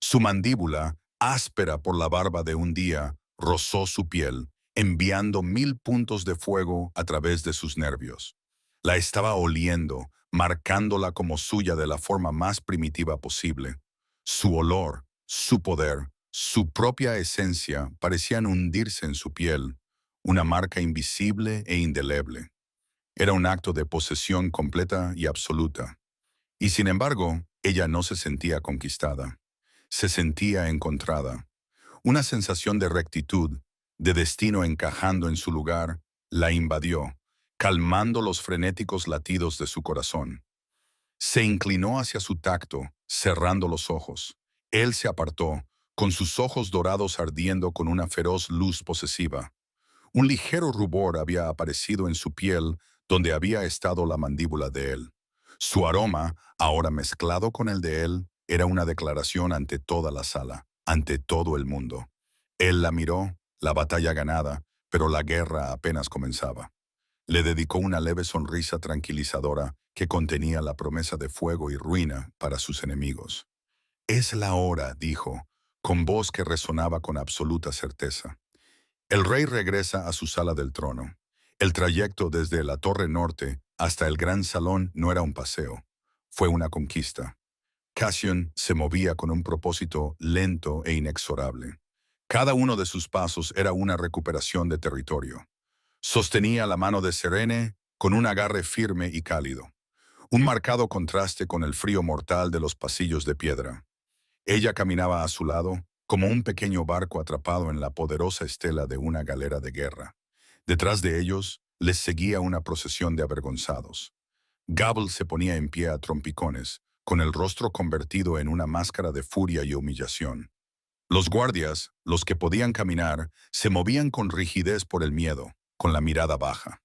Su mandíbula, áspera por la barba de un día, rozó su piel, enviando 1000 puntos de fuego a través de sus nervios. La estaba oliendo, marcándola como suya de la forma más primitiva posible. Su olor, su poder, su propia esencia parecían hundirse en su piel, una marca invisible e indeleble. Era un acto de posesión completa y absoluta. Y sin embargo, ella no se sentía conquistada. Se sentía encontrada. Una sensación de rectitud, de destino encajando en su lugar, la invadió, calmando los frenéticos latidos de su corazón. Se inclinó hacia su tacto, cerrando los ojos. Él se apartó, con sus ojos dorados ardiendo con una feroz luz posesiva. Un ligero rubor había aparecido en su piel donde había estado la mandíbula de él. Su aroma, ahora mezclado con el de él, era una declaración ante toda la sala, ante todo el mundo. Él la miró, la batalla ganada, pero la guerra apenas comenzaba. Le dedicó una leve sonrisa tranquilizadora que contenía la promesa de fuego y ruina para sus enemigos. Es la hora, dijo, con voz que resonaba con absoluta certeza. El rey regresa a su sala del trono. El trayecto desde la torre norte hasta el gran salón no era un paseo, fue una conquista. Cassian se movía con un propósito lento e inexorable. Cada uno de sus pasos era una recuperación de territorio. Sostenía la mano de Serene con un agarre firme y cálido, un marcado contraste con el frío mortal de los pasillos de piedra. Ella caminaba a su lado, como un pequeño barco atrapado en la poderosa estela de una galera de guerra. Detrás de ellos les seguía una procesión de avergonzados. Gable se ponía en pie a trompicones, con el rostro convertido en una máscara de furia y humillación. Los guardias, los que podían caminar, se movían con rigidez por el miedo, con la mirada baja.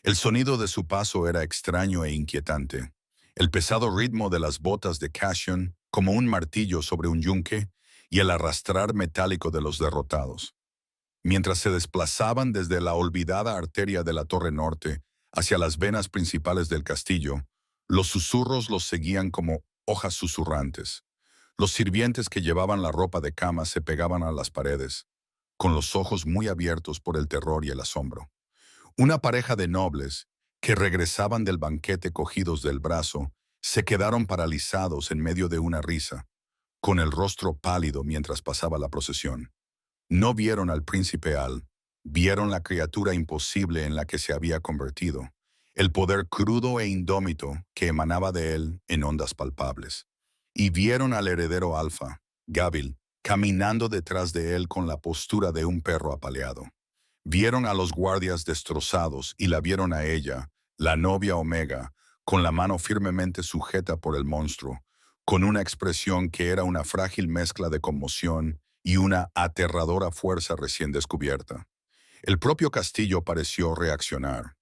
El sonido de su paso era extraño e inquietante. El pesado ritmo de las botas de Cassian, como un martillo sobre un yunque, y el arrastrar metálico de los derrotados. Mientras se desplazaban desde la olvidada arteria de la Torre Norte hacia las venas principales del castillo, los susurros los seguían como hojas susurrantes. Los sirvientes que llevaban la ropa de cama se pegaban a las paredes, con los ojos muy abiertos por el terror y el asombro. Una pareja de nobles, que regresaban del banquete cogidos del brazo, se quedaron paralizados en medio de una risa, con el rostro pálido mientras pasaba la procesión. No vieron al príncipe Al, vieron la criatura imposible en la que se había convertido, el poder crudo e indómito que emanaba de él en ondas palpables. Y vieron al heredero Alfa, Gabil, caminando detrás de él con la postura de un perro apaleado. Vieron a los guardias destrozados y la vieron a ella, la novia Omega, con la mano firmemente sujeta por el monstruo, con una expresión que era una frágil mezcla de conmoción y una aterradora fuerza recién descubierta. El propio castillo pareció reaccionar.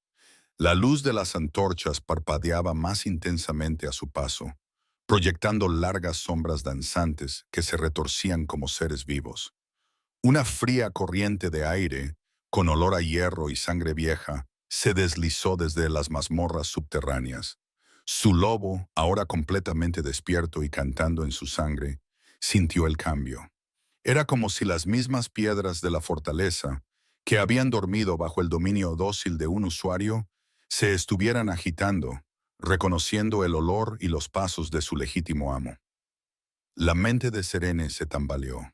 La luz de las antorchas parpadeaba más intensamente a su paso, proyectando largas sombras danzantes que se retorcían como seres vivos. Una fría corriente de aire, con olor a hierro y sangre vieja, se deslizó desde las mazmorras subterráneas. Su lobo, ahora completamente despierto y cantando en su sangre, sintió el cambio. Era como si las mismas piedras de la fortaleza, que habían dormido bajo el dominio dócil de un usuario, se estuvieran agitando, reconociendo el olor y los pasos de su legítimo amo. La mente de Serene se tambaleó.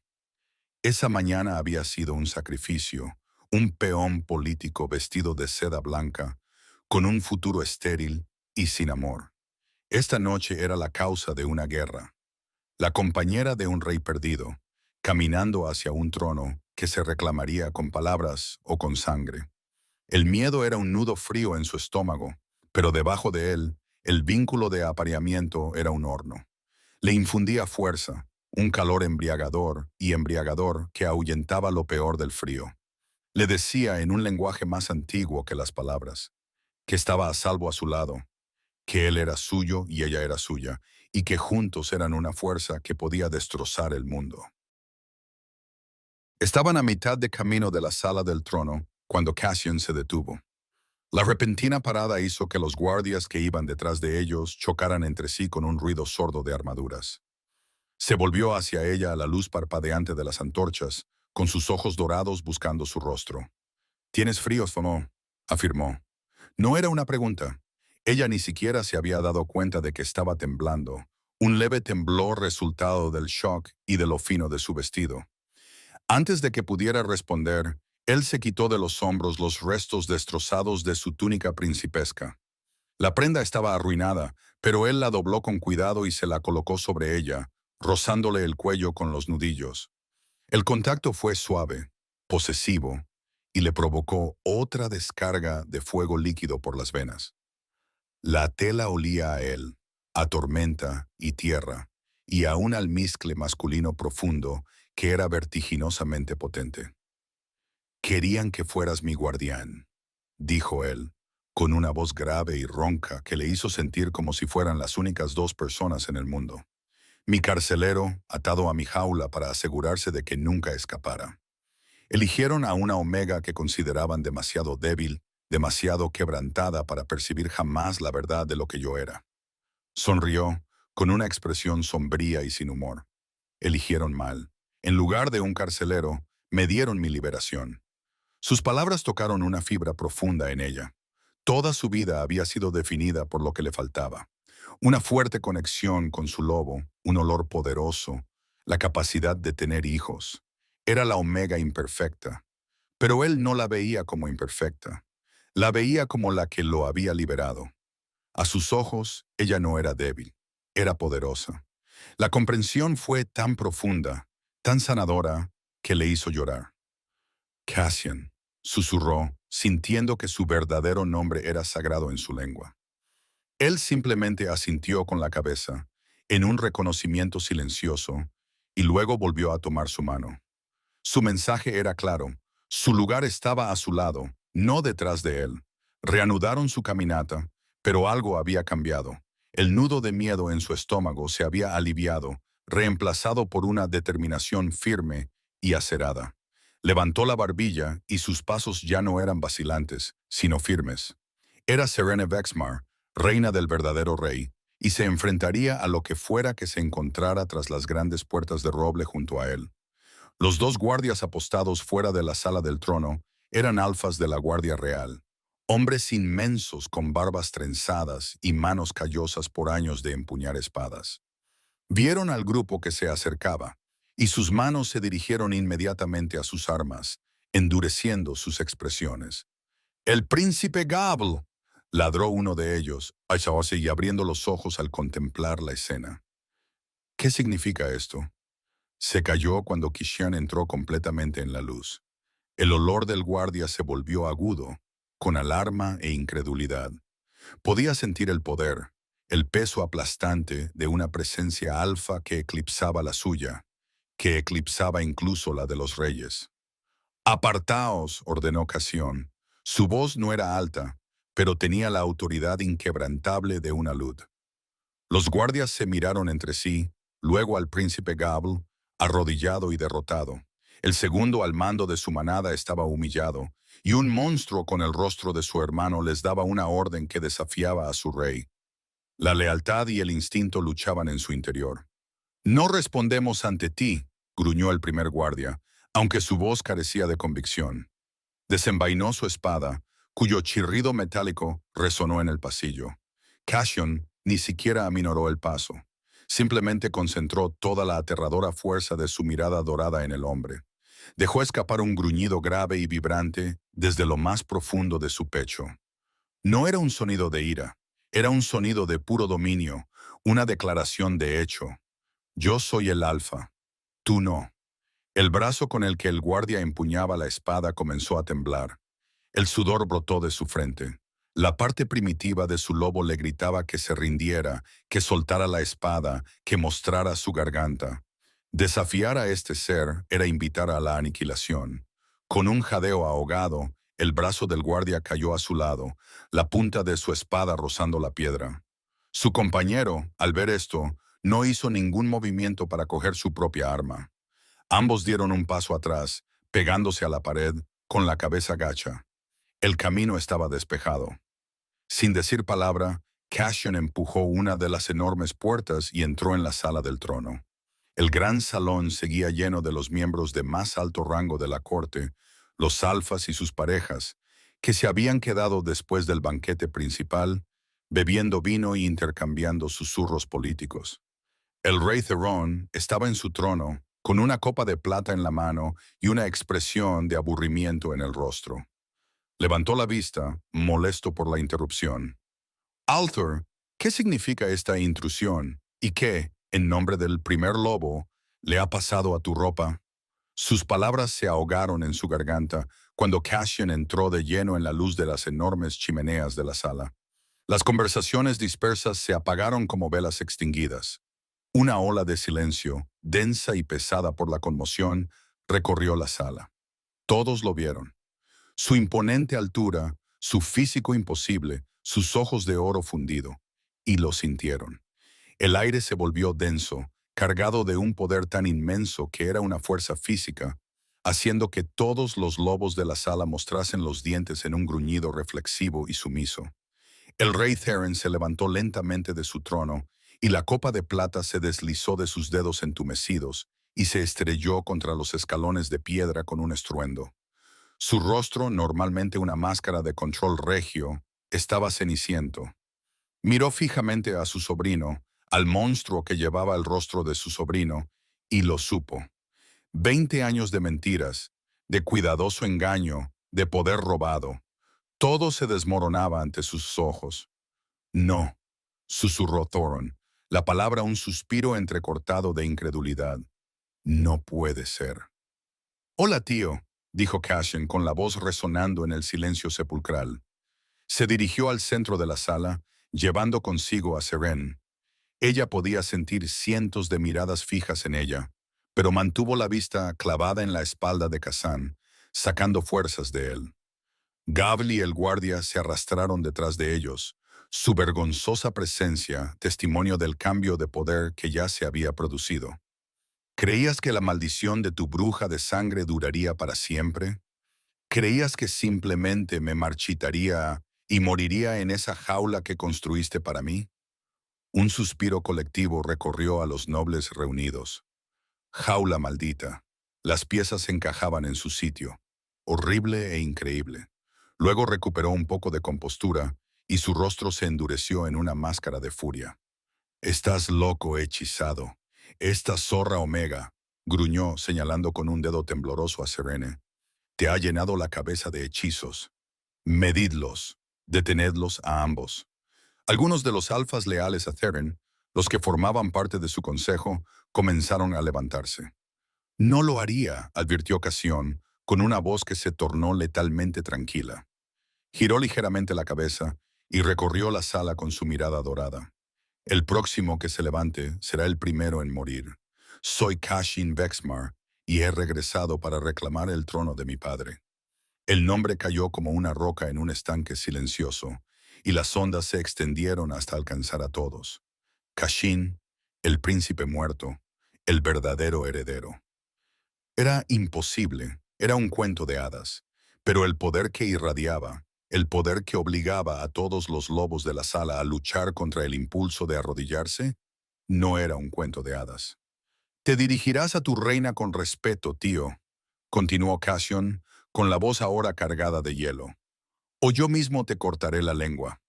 Esa mañana había sido un sacrificio, un peón político vestido de seda blanca, con un futuro estéril y sin amor. Esta noche era la causa de una guerra, la compañera de un rey perdido, caminando hacia un trono que se reclamaría con palabras o con sangre. El miedo era un nudo frío en su estómago, pero debajo de él, el vínculo de apareamiento era un horno. Le infundía fuerza, un calor embriagador que ahuyentaba lo peor del frío. Le decía en un lenguaje más antiguo que las palabras, que estaba a salvo a su lado, que él era suyo y ella era suya, y que juntos eran una fuerza que podía destrozar el mundo. Estaban a mitad de camino de la sala del trono cuando Cassian se detuvo. La repentina parada hizo que los guardias que iban detrás de ellos chocaran entre sí con un ruido sordo de armaduras. Se volvió hacia ella a la luz parpadeante de las antorchas, con sus ojos dorados buscando su rostro. «¿Tienes frío, Fomo?», afirmó. No era una pregunta. Ella ni siquiera se había dado cuenta de que estaba temblando, un leve temblor resultado del shock y de lo fino de su vestido. Antes de que pudiera responder, él se quitó de los hombros los restos destrozados de su túnica principesca. La prenda estaba arruinada, pero él la dobló con cuidado y se la colocó sobre ella, rozándole el cuello con los nudillos. El contacto fue suave, posesivo, y le provocó otra descarga de fuego líquido por las venas. La tela olía a él, a tormenta y tierra, y a un almizcle masculino profundo que era vertiginosamente potente. «Querían que fueras mi guardián», dijo él, con una voz grave y ronca que le hizo sentir como si fueran las únicas dos personas en el mundo. «Mi carcelero, atado a mi jaula para asegurarse de que nunca escapara. Eligieron a una Omega que consideraban demasiado débil, demasiado quebrantada para percibir jamás la verdad de lo que yo era». Sonrió, con una expresión sombría y sin humor. «Eligieron mal. En lugar de un carcelero, me dieron mi liberación». Sus palabras tocaron una fibra profunda en ella. Toda su vida había sido definida por lo que le faltaba. Una fuerte conexión con su lobo, un olor poderoso, la capacidad de tener hijos. Era la Omega imperfecta. Pero él no la veía como imperfecta. La veía como la que lo había liberado. A sus ojos, ella no era débil, era poderosa. La comprensión fue tan profunda, tan sanadora, que le hizo llorar. «Cassian», susurró, sintiendo que su verdadero nombre era sagrado en su lengua. Él simplemente asintió con la cabeza, en un reconocimiento silencioso, y luego volvió a tomar su mano. Su mensaje era claro, su lugar estaba a su lado, no detrás de él. Reanudaron su caminata, pero algo había cambiado. El nudo de miedo en su estómago se había aliviado, reemplazado por una determinación firme y acerada. Levantó la barbilla y sus pasos ya no eran vacilantes, sino firmes. Era Serene Vexmar, reina del verdadero rey, y se enfrentaría a lo que fuera que se encontrara tras las grandes puertas de roble junto a él. Los dos guardias apostados fuera de la sala del trono eran alfas de la Guardia Real, hombres inmensos con barbas trenzadas y manos callosas por años de empuñar espadas. Vieron al grupo que se acercaba, y sus manos se dirigieron inmediatamente a sus armas, endureciendo sus expresiones. «¡El príncipe Gable!», ladró uno de ellos, alzándose y abriendo los ojos al contemplar la escena. ¿Qué significa esto? Se calló cuando Kishan entró completamente en la luz. El olor del guardia se volvió agudo, con alarma e incredulidad. Podía sentir el poder, el peso aplastante de una presencia alfa que eclipsaba la suya, que eclipsaba incluso la de los reyes. «Apartaos», ordenó Casión. Su voz no era alta, pero tenía la autoridad inquebrantable de una luz. Los guardias se miraron entre sí, luego al príncipe Gable, arrodillado y derrotado. El segundo al mando de su manada estaba humillado, y un monstruo con el rostro de su hermano les daba una orden que desafiaba a su rey. La lealtad y el instinto luchaban en su interior. «No respondemos ante ti», gruñó el primer guardia, aunque su voz carecía de convicción. Desenvainó su espada, cuyo chirrido metálico resonó en el pasillo. Cassian ni siquiera aminoró el paso. Simplemente concentró toda la aterradora fuerza de su mirada dorada en el hombre. Dejó escapar un gruñido grave y vibrante desde lo más profundo de su pecho. No era un sonido de ira, era un sonido de puro dominio, una declaración de hecho. «Yo soy el Alfa, tú no». El brazo con el que el guardia empuñaba la espada comenzó a temblar. El sudor brotó de su frente. La parte primitiva de su lobo le gritaba que se rindiera, que soltara la espada, que mostrara su garganta. Desafiar a este ser era invitar a la aniquilación. Con un jadeo ahogado, el brazo del guardia cayó a su lado, la punta de su espada rozando la piedra. Su compañero, al ver esto, no hizo ningún movimiento para coger su propia arma. Ambos dieron un paso atrás, pegándose a la pared, con la cabeza gacha. El camino estaba despejado. Sin decir palabra, Cassian empujó una de las enormes puertas y entró en la sala del trono. El gran salón seguía lleno de los miembros de más alto rango de la corte, los alfas y sus parejas, que se habían quedado después del banquete principal, bebiendo vino y intercambiando susurros políticos. El rey Theron estaba en su trono, con una copa de plata en la mano y una expresión de aburrimiento en el rostro. Levantó la vista, molesto por la interrupción. «Althor, ¿qué significa esta intrusión? ¿Y qué, en nombre del primer lobo, le ha pasado a tu ropa?» Sus palabras se ahogaron en su garganta cuando Cassian entró de lleno en la luz de las enormes chimeneas de la sala. Las conversaciones dispersas se apagaron como velas extinguidas. Una ola de silencio, densa y pesada por la conmoción, recorrió la sala. Todos lo vieron. Su imponente altura, su físico imposible, sus ojos de oro fundido. Y lo sintieron. El aire se volvió denso, cargado de un poder tan inmenso que era una fuerza física, haciendo que todos los lobos de la sala mostrasen los dientes en un gruñido reflexivo y sumiso. El rey Theron se levantó lentamente de su trono, y la copa de plata se deslizó de sus dedos entumecidos y se estrelló contra los escalones de piedra con un estruendo. Su rostro, normalmente una máscara de control regio, estaba ceniciento. Miró fijamente a su sobrino, al monstruo que llevaba el rostro de su sobrino, y lo supo. 20 años de mentiras, de cuidadoso engaño, de poder robado. Todo se desmoronaba ante sus ojos. «No», susurró Thoron, la palabra un suspiro entrecortado de incredulidad. «No puede ser». «Hola, tío», dijo Cassian con la voz resonando en el silencio sepulcral. Se dirigió al centro de la sala, llevando consigo a Seren. Ella podía sentir cientos de miradas fijas en ella, pero mantuvo la vista clavada en la espalda de Kazan, sacando fuerzas de él. Gable y el guardia se arrastraron detrás de ellos, su vergonzosa presencia testimonio del cambio de poder que ya se había producido. ¿Creías que la maldición de tu bruja de sangre duraría para siempre? ¿Creías que simplemente me marchitaría y moriría en esa jaula que construiste para mí? Un suspiro colectivo recorrió a los nobles reunidos. Jaula maldita. Las piezas encajaban en su sitio. Horrible e increíble. Luego recuperó un poco de compostura y su rostro se endureció en una máscara de furia. «Estás loco, hechizado», Esta zorra Omega, gruñó señalando con un dedo tembloroso a Serene, te ha llenado la cabeza de hechizos. Medidlos, detenedlos a ambos. Algunos de los alfas leales a Theren, los que formaban parte de su consejo, comenzaron a levantarse. No lo haría, advirtió Casión, con una voz que se tornó letalmente tranquila. Giró ligeramente la cabeza y recorrió la sala con su mirada dorada. El próximo que se levante será el primero en morir. Soy Cashin Vexmar y he regresado para reclamar el trono de mi padre. El nombre cayó como una roca en un estanque silencioso, y las ondas se extendieron hasta alcanzar a todos. Cashin, el príncipe muerto, el verdadero heredero. Era imposible, era un cuento de hadas, pero el poder que irradiaba, el poder que obligaba a todos los lobos de la sala a luchar contra el impulso de arrodillarse, no era un cuento de hadas. Te dirigirás a tu reina con respeto, tío, continuó Cassian, con la voz ahora cargada de hielo. O yo mismo te cortaré la lengua.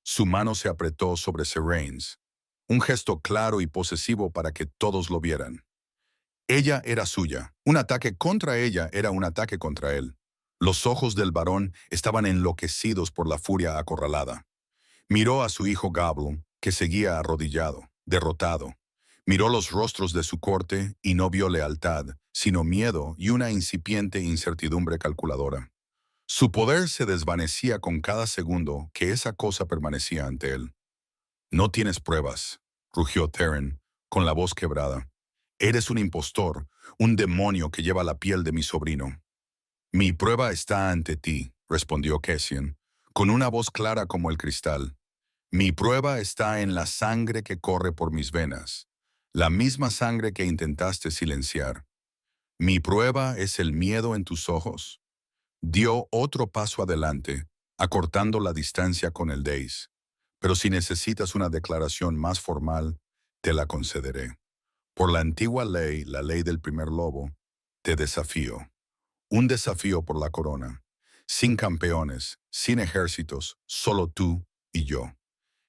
Su mano se apretó sobre Serane's, un gesto claro y posesivo para que todos lo vieran. Ella era suya. Un ataque contra ella era un ataque contra él. Los ojos del varón estaban enloquecidos por la furia acorralada. Miró a su hijo Goblin, que seguía arrodillado, derrotado. Miró los rostros de su corte y no vio lealtad, sino miedo y una incipiente incertidumbre calculadora. Su poder se desvanecía con cada segundo que esa cosa permanecía ante él. No tienes pruebas, rugió Theren, con la voz quebrada. Eres un impostor, un demonio que lleva la piel de mi sobrino. Mi prueba está ante ti, respondió Cassian, con una voz clara como el cristal. Mi prueba está en la sangre que corre por mis venas, la misma sangre que intentaste silenciar. Mi prueba es el miedo en tus ojos. Dio otro paso adelante, acortando la distancia con el Dace. Pero si necesitas una declaración más formal, te la concederé. Por la antigua ley, la ley del primer lobo, te desafío. Un desafío por la corona. Sin campeones, sin ejércitos, solo tú y yo.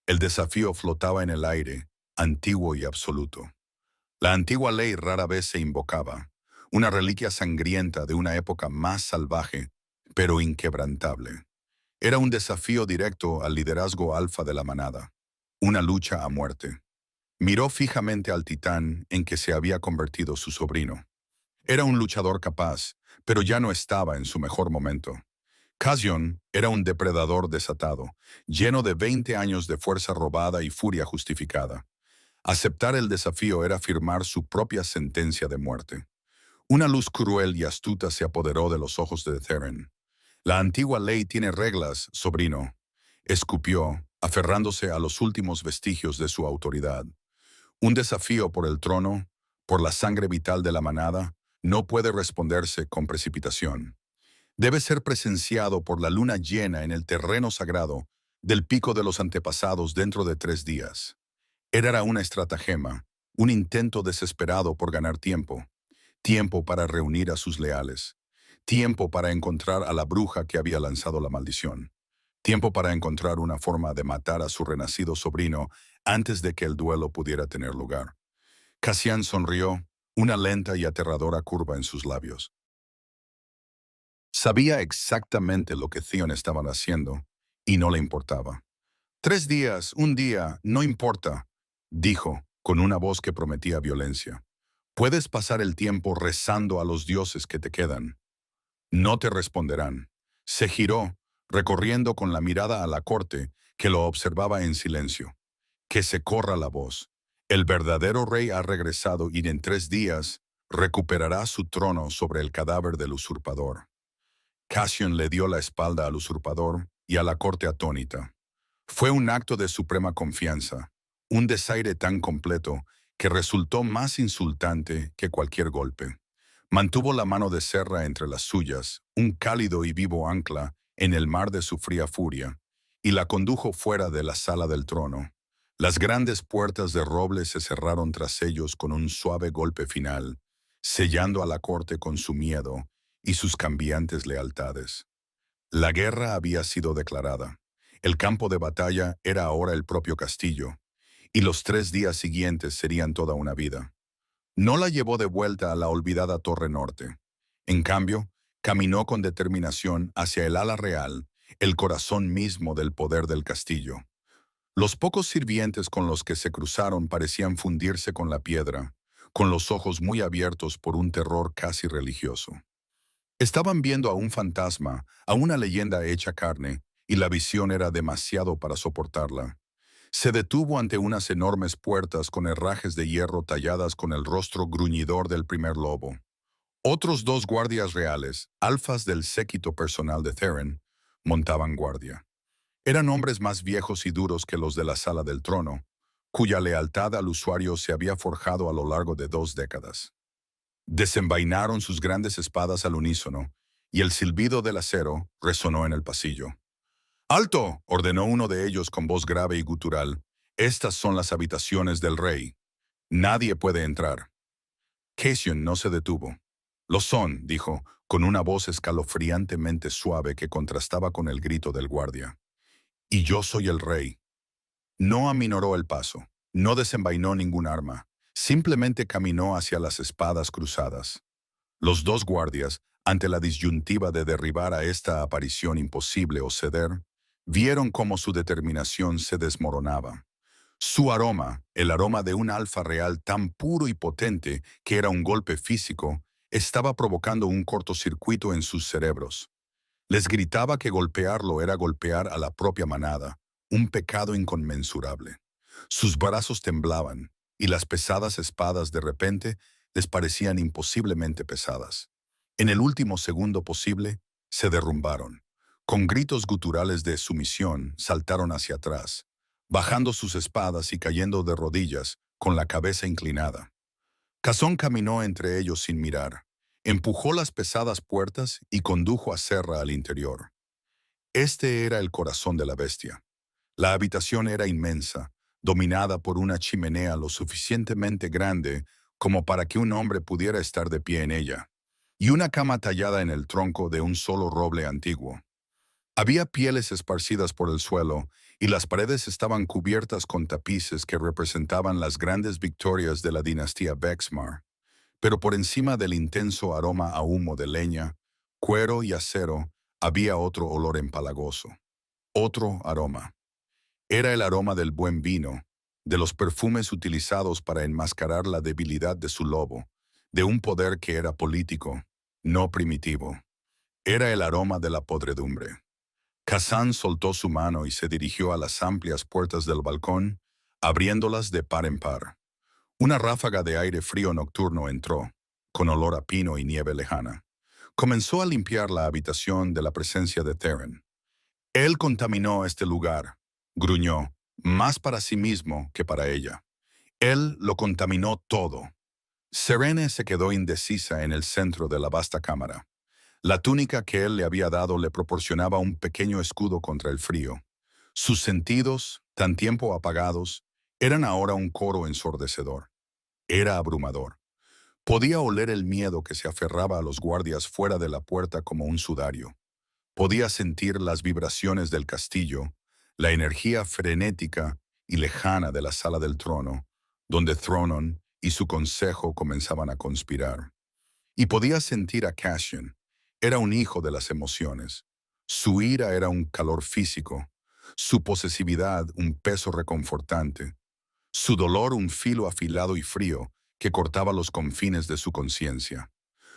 El desafío flotaba en el aire, antiguo y absoluto. La antigua ley rara vez se invocaba, una reliquia sangrienta de una época más salvaje, pero inquebrantable. Era un desafío directo al liderazgo alfa de la manada, una lucha a muerte. Miró fijamente al titán en que se había convertido su sobrino. Era un luchador capaz, pero ya no estaba en su mejor momento. Cassian era un depredador desatado, lleno de 20 años de fuerza robada y furia justificada. Aceptar el desafío era firmar su propia sentencia de muerte. Una luz cruel y astuta se apoderó de los ojos de Theren. La antigua ley tiene reglas, sobrino, escupió, aferrándose a los últimos vestigios de su autoridad. Un desafío por el trono, por la sangre vital de la manada, no puede responderse con precipitación. Debe ser presenciado por la luna llena en el terreno sagrado del pico de los antepasados dentro de 3 días. Era una estratagema, un intento desesperado por ganar tiempo, tiempo para reunir a sus leales, tiempo para encontrar a la bruja que había lanzado la maldición, tiempo para encontrar una forma de matar a su renacido sobrino antes de que el duelo pudiera tener lugar. Cassian sonrió, una lenta y aterradora curva en sus labios. Sabía exactamente lo que Theon estaba haciendo, y no le importaba. 3 días, un día, no importa, dijo, con una voz que prometía violencia. Puedes pasar el tiempo rezando a los dioses que te quedan. No te responderán. Se giró, recorriendo con la mirada a la corte, que lo observaba en silencio. Que se corra la voz. El verdadero rey ha regresado y en 3 días recuperará su trono sobre el cadáver del usurpador. Cassian le dio la espalda al usurpador y a la corte atónita. Fue un acto de suprema confianza, un desaire tan completo que resultó más insultante que cualquier golpe. Mantuvo la mano de Serra entre las suyas, un cálido y vivo ancla en el mar de su fría furia, y la condujo fuera de la sala del trono. Las grandes puertas de roble se cerraron tras ellos con un suave golpe final, sellando a la corte con su miedo y sus cambiantes lealtades. La guerra había sido declarada. El campo de batalla era ahora el propio castillo, y los 3 días siguientes serían toda una vida. No la llevó de vuelta a la olvidada Torre Norte. En cambio, caminó con determinación hacia el ala real, el corazón mismo del poder del castillo. Los pocos sirvientes con los que se cruzaron parecían fundirse con la piedra, con los ojos muy abiertos por un terror casi religioso. Estaban viendo a un fantasma, a una leyenda hecha carne, y la visión era demasiado para soportarla. Se detuvo ante unas enormes puertas con herrajes de hierro talladas con el rostro gruñidor del primer lobo. Otros dos guardias reales, alfas del séquito personal de Theron, montaban guardia. Eran hombres más viejos y duros que los de la Sala del Trono, cuya lealtad al usuario se había forjado a lo largo de 2 décadas. Desenvainaron sus grandes espadas al unísono, y el silbido del acero resonó en el pasillo. ¡Alto!, ordenó uno de ellos con voz grave y gutural. Estas son las habitaciones del rey. Nadie puede entrar. Cassian no se detuvo. Lo son, dijo, con una voz escalofriantemente suave que contrastaba con el grito del guardia. Y yo soy el rey. No aminoró el paso, no desenvainó ningún arma, simplemente caminó hacia las espadas cruzadas. Los dos guardias, ante la disyuntiva de derribar a esta aparición imposible o ceder, vieron cómo su determinación se desmoronaba. Su aroma, el aroma de un alfa real tan puro y potente que era un golpe físico, estaba provocando un cortocircuito en sus cerebros. Les gritaba que golpearlo era golpear a la propia manada, un pecado inconmensurable. Sus brazos temblaban, y las pesadas espadas de repente les parecían imposiblemente pesadas. En el último segundo posible, se derrumbaron. Con gritos guturales de sumisión, saltaron hacia atrás, bajando sus espadas y cayendo de rodillas, con la cabeza inclinada. Casón caminó entre ellos sin mirar. Empujó las pesadas puertas y condujo a Serra al interior. Este era el corazón de la bestia. La habitación era inmensa, dominada por una chimenea lo suficientemente grande como para que un hombre pudiera estar de pie en ella, y una cama tallada en el tronco de un solo roble antiguo. Había pieles esparcidas por el suelo, y las paredes estaban cubiertas con tapices que representaban las grandes victorias de la dinastía Vexmar. Pero por encima del intenso aroma a humo de leña, cuero y acero, había otro olor empalagoso. Otro aroma. Era el aroma del buen vino, de los perfumes utilizados para enmascarar la debilidad de su lobo, de un poder que era político, no primitivo. Era el aroma de la podredumbre. Kazan soltó su mano y se dirigió a las amplias puertas del balcón, abriéndolas de par en par. Una ráfaga de aire frío nocturno entró, con olor a pino y nieve lejana. Comenzó a limpiar la habitación de la presencia de Theron. Él contaminó este lugar, gruñó, más para sí mismo que para ella. Él lo contaminó todo. Serene se quedó indecisa en el centro de la vasta cámara. La túnica que él le había dado le proporcionaba un pequeño escudo contra el frío. Sus sentidos, tan tiempo apagados, eran ahora un coro ensordecedor. Era abrumador. Podía oler el miedo que se aferraba a los guardias fuera de la puerta como un sudario. Podía sentir las vibraciones del castillo, la energía frenética y lejana de la sala del trono, donde Thronon y su consejo comenzaban a conspirar. Y podía sentir a Cassian. Era un hijo de las emociones. Su ira era un calor físico, su posesividad un peso reconfortante, su dolor un filo afilado y frío que cortaba los confines de su conciencia.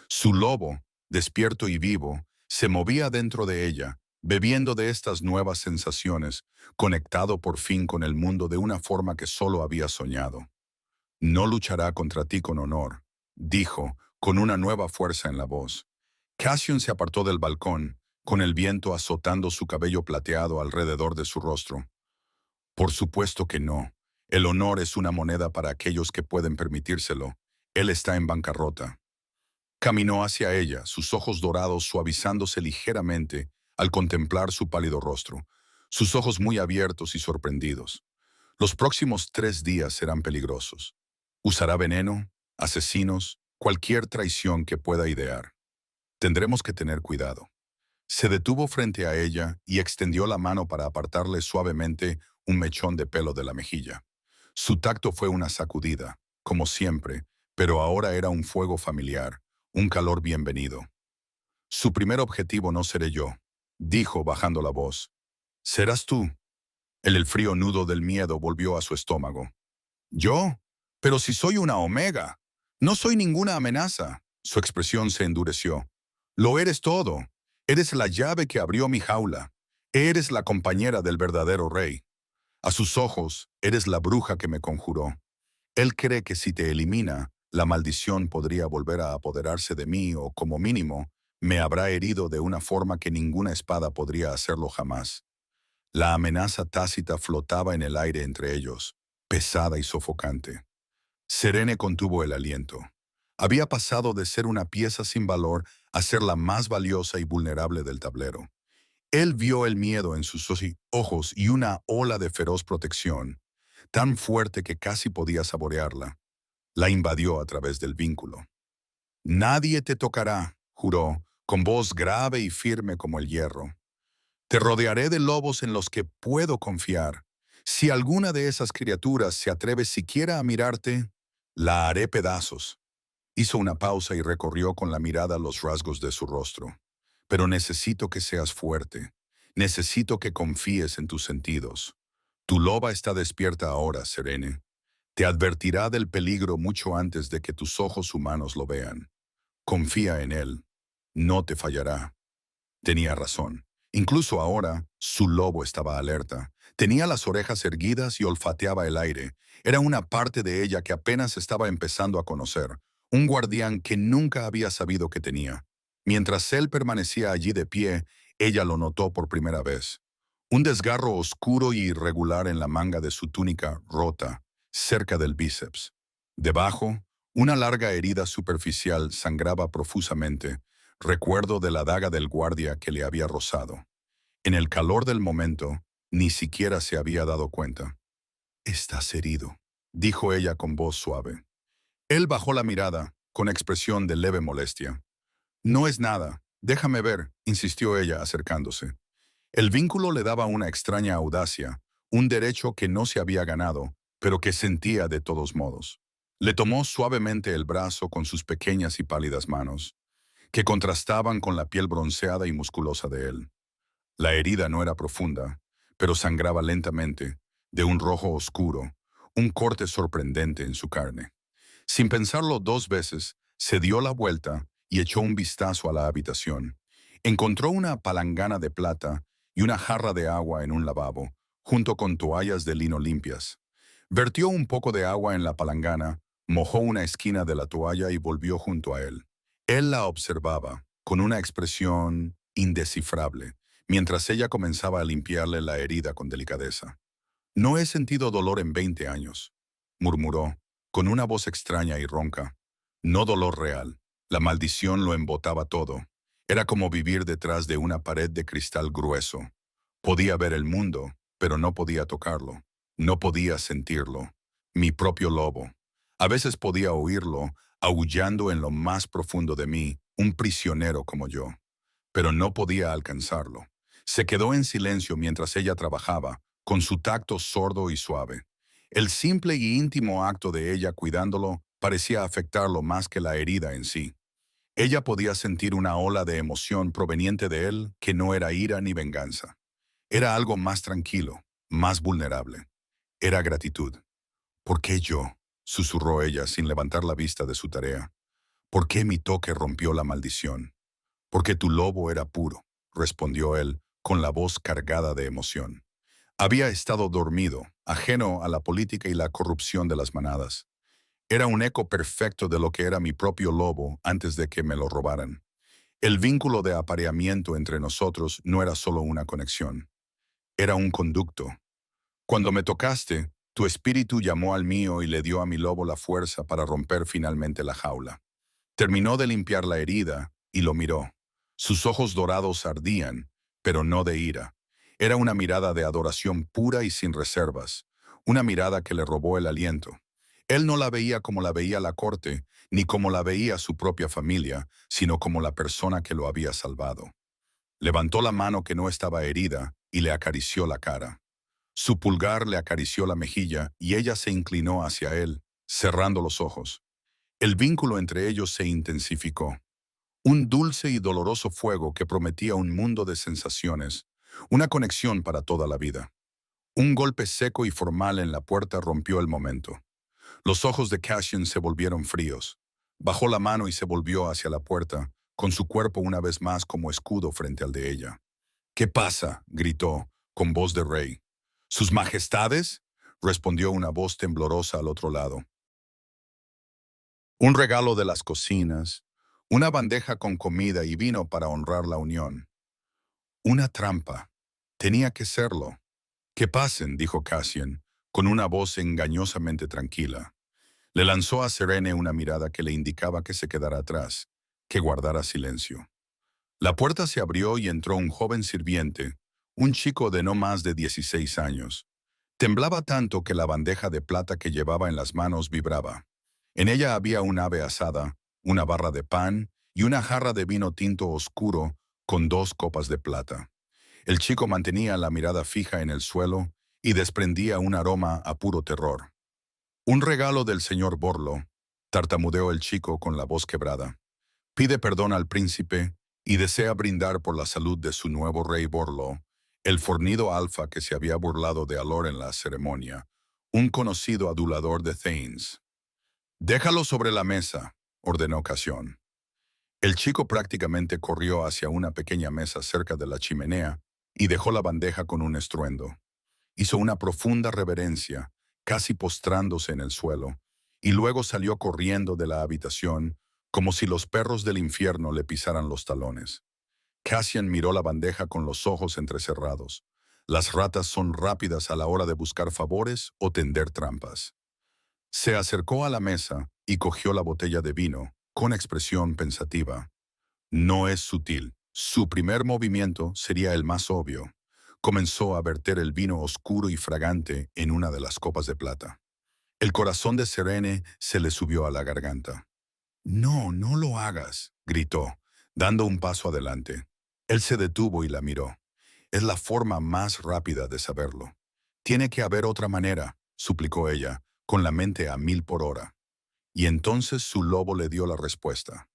Su lobo, despierto y vivo, se movía dentro de ella, bebiendo de estas nuevas sensaciones, conectado por fin con el mundo de una forma que solo había soñado. No luchará contra ti con honor, dijo, con una nueva fuerza en la voz. Cassian se apartó del balcón, con el viento azotando su cabello plateado alrededor de su rostro. Por supuesto que no. El honor es una moneda para aquellos que pueden permitírselo. Él está en bancarrota. Caminó hacia ella, sus ojos dorados suavizándose ligeramente al contemplar su pálido rostro, sus ojos muy abiertos y sorprendidos. Los próximos 3 días serán peligrosos. Usará veneno, asesinos, cualquier traición que pueda idear. Tendremos que tener cuidado. Se detuvo frente a ella y extendió la mano para apartarle suavemente un mechón de pelo de la mejilla. Su tacto fue una sacudida, como siempre, pero ahora era un fuego familiar, un calor bienvenido. Su primer objetivo no seré yo, dijo bajando la voz. Serás tú. El frío nudo del miedo volvió a su estómago. ¿Yo? Pero si soy una omega. No soy ninguna amenaza. Su expresión se endureció. Lo eres todo. Eres la llave que abrió mi jaula. Eres la compañera del verdadero rey. A sus ojos, eres la bruja que me conjuró. Él cree que si te elimina, la maldición podría volver a apoderarse de mí o, como mínimo, me habrá herido de una forma que ninguna espada podría hacerlo jamás. La amenaza tácita flotaba en el aire entre ellos, pesada y sofocante. Serene contuvo el aliento. Había pasado de ser una pieza sin valor a ser la más valiosa y vulnerable del tablero. Él vio el miedo en sus ojos y una ola de feroz protección, tan fuerte que casi podía saborearla. La invadió a través del vínculo. Nadie te tocará, juró, con voz grave y firme como el hierro. Te rodearé de lobos en los que puedo confiar. Si alguna de esas criaturas se atreve siquiera a mirarte, la haré pedazos. Hizo una pausa y recorrió con la mirada los rasgos de su rostro. Pero necesito que seas fuerte. Necesito que confíes en tus sentidos. Tu loba está despierta ahora, Serene. Te advertirá del peligro mucho antes de que tus ojos humanos lo vean. Confía en él. No te fallará. Tenía razón. Incluso ahora, su lobo estaba alerta. Tenía las orejas erguidas y olfateaba el aire. Era una parte de ella que apenas estaba empezando a conocer. Un guardián que nunca había sabido que tenía. Mientras él permanecía allí de pie, ella lo notó por primera vez. Un desgarro oscuro y irregular en la manga de su túnica rota, cerca del bíceps. Debajo, una larga herida superficial sangraba profusamente, recuerdo de la daga del guardia que le había rozado. En el calor del momento, ni siquiera se había dado cuenta. «Estás herido», dijo ella con voz suave. Él bajó la mirada, con expresión de leve molestia. «No es nada, déjame ver», insistió ella acercándose. El vínculo le daba una extraña audacia, un derecho que no se había ganado, pero que sentía de todos modos. Le tomó suavemente el brazo con sus pequeñas y pálidas manos, que contrastaban con la piel bronceada y musculosa de él. La herida no era profunda, pero sangraba lentamente, de un rojo oscuro, un corte sorprendente en su carne. Sin pensarlo dos veces, se dio la vuelta y echó un vistazo a la habitación. Encontró una palangana de plata y una jarra de agua en un lavabo, junto con toallas de lino limpias. Vertió un poco de agua en la palangana, mojó una esquina de la toalla y volvió junto a él. Él la observaba, con una expresión indescifrable, mientras ella comenzaba a limpiarle la herida con delicadeza. «No he sentido dolor en 20 años», murmuró, con una voz extraña y ronca. No dolor real. La maldición lo embotaba todo. Era como vivir detrás de una pared de cristal grueso. Podía ver el mundo, pero no podía tocarlo. No podía sentirlo. Mi propio lobo. A veces podía oírlo, aullando en lo más profundo de mí, un prisionero como yo. Pero no podía alcanzarlo. Se quedó en silencio mientras ella trabajaba, con su tacto sordo y suave. El simple y íntimo acto de ella cuidándolo parecía afectarlo más que la herida en sí. Ella podía sentir una ola de emoción proveniente de él que no era ira ni venganza. Era algo más tranquilo, más vulnerable. Era gratitud. «¿Por qué yo?», susurró ella sin levantar la vista de su tarea. «¿Por qué mi toque rompió la maldición?». «Porque tu lobo era puro», respondió él, con la voz cargada de emoción. Había estado dormido, ajeno a la política y la corrupción de las manadas. Era un eco perfecto de lo que era mi propio lobo antes de que me lo robaran. El vínculo de apareamiento entre nosotros no era solo una conexión. Era un conducto. Cuando me tocaste, tu espíritu llamó al mío y le dio a mi lobo la fuerza para romper finalmente la jaula. Terminó de limpiar la herida y lo miró. Sus ojos dorados ardían, pero no de ira. Era una mirada de adoración pura y sin reservas, una mirada que le robó el aliento. Él no la veía como la veía la corte, ni como la veía su propia familia, sino como la persona que lo había salvado. Levantó la mano que no estaba herida y le acarició la cara. Su pulgar le acarició la mejilla y ella se inclinó hacia él, cerrando los ojos. El vínculo entre ellos se intensificó. Un dulce y doloroso fuego que prometía un mundo de sensaciones, una conexión para toda la vida. Un golpe seco y formal en la puerta rompió el momento. Los ojos de Cassian se volvieron fríos. Bajó la mano y se volvió hacia la puerta, con su cuerpo una vez más como escudo frente al de ella. «¿Qué pasa?», gritó, con voz de rey. «¿Sus majestades?», respondió una voz temblorosa al otro lado. Un regalo de las cocinas, una bandeja con comida y vino para honrar la unión. Una trampa. Tenía que serlo. «Que pasen», dijo Cassian, con una voz engañosamente tranquila. Le lanzó a Serene una mirada que le indicaba que se quedara atrás, que guardara silencio. La puerta se abrió y entró un joven sirviente, un chico de no más de 16 años. Temblaba tanto que la bandeja de plata que llevaba en las manos vibraba. En ella había un ave asada, una barra de pan y una jarra de vino tinto oscuro con 2 copas de plata. El chico mantenía la mirada fija en el suelo y desprendía un aroma a puro terror. «Un regalo del señor Borlo», tartamudeó el chico con la voz quebrada. «Pide perdón al príncipe y desea brindar por la salud de su nuevo rey Borlo, el fornido alfa que se había burlado de Alor en la ceremonia, un conocido adulador de Thanes». «Déjalo sobre la mesa», ordenó Cassian. El chico prácticamente corrió hacia una pequeña mesa cerca de la chimenea y dejó la bandeja con un estruendo. Hizo una profunda reverencia, casi postrándose en el suelo, y luego salió corriendo de la habitación como si los perros del infierno le pisaran los talones. Cassian miró la bandeja con los ojos entrecerrados. Las ratas son rápidas a la hora de buscar favores o tender trampas. Se acercó a la mesa y cogió la botella de vino, con expresión pensativa. No es sutil. Su primer movimiento sería el más obvio. Comenzó a verter el vino oscuro y fragante en una de las copas de plata. El corazón de Serene se le subió a la garganta. «No, no lo hagas», gritó, dando un paso adelante. Él se detuvo y la miró. «Es la forma más rápida de saberlo». «Tiene que haber otra manera», suplicó ella, con la mente a 1000 por hora. Y entonces su lobo le dio la respuesta.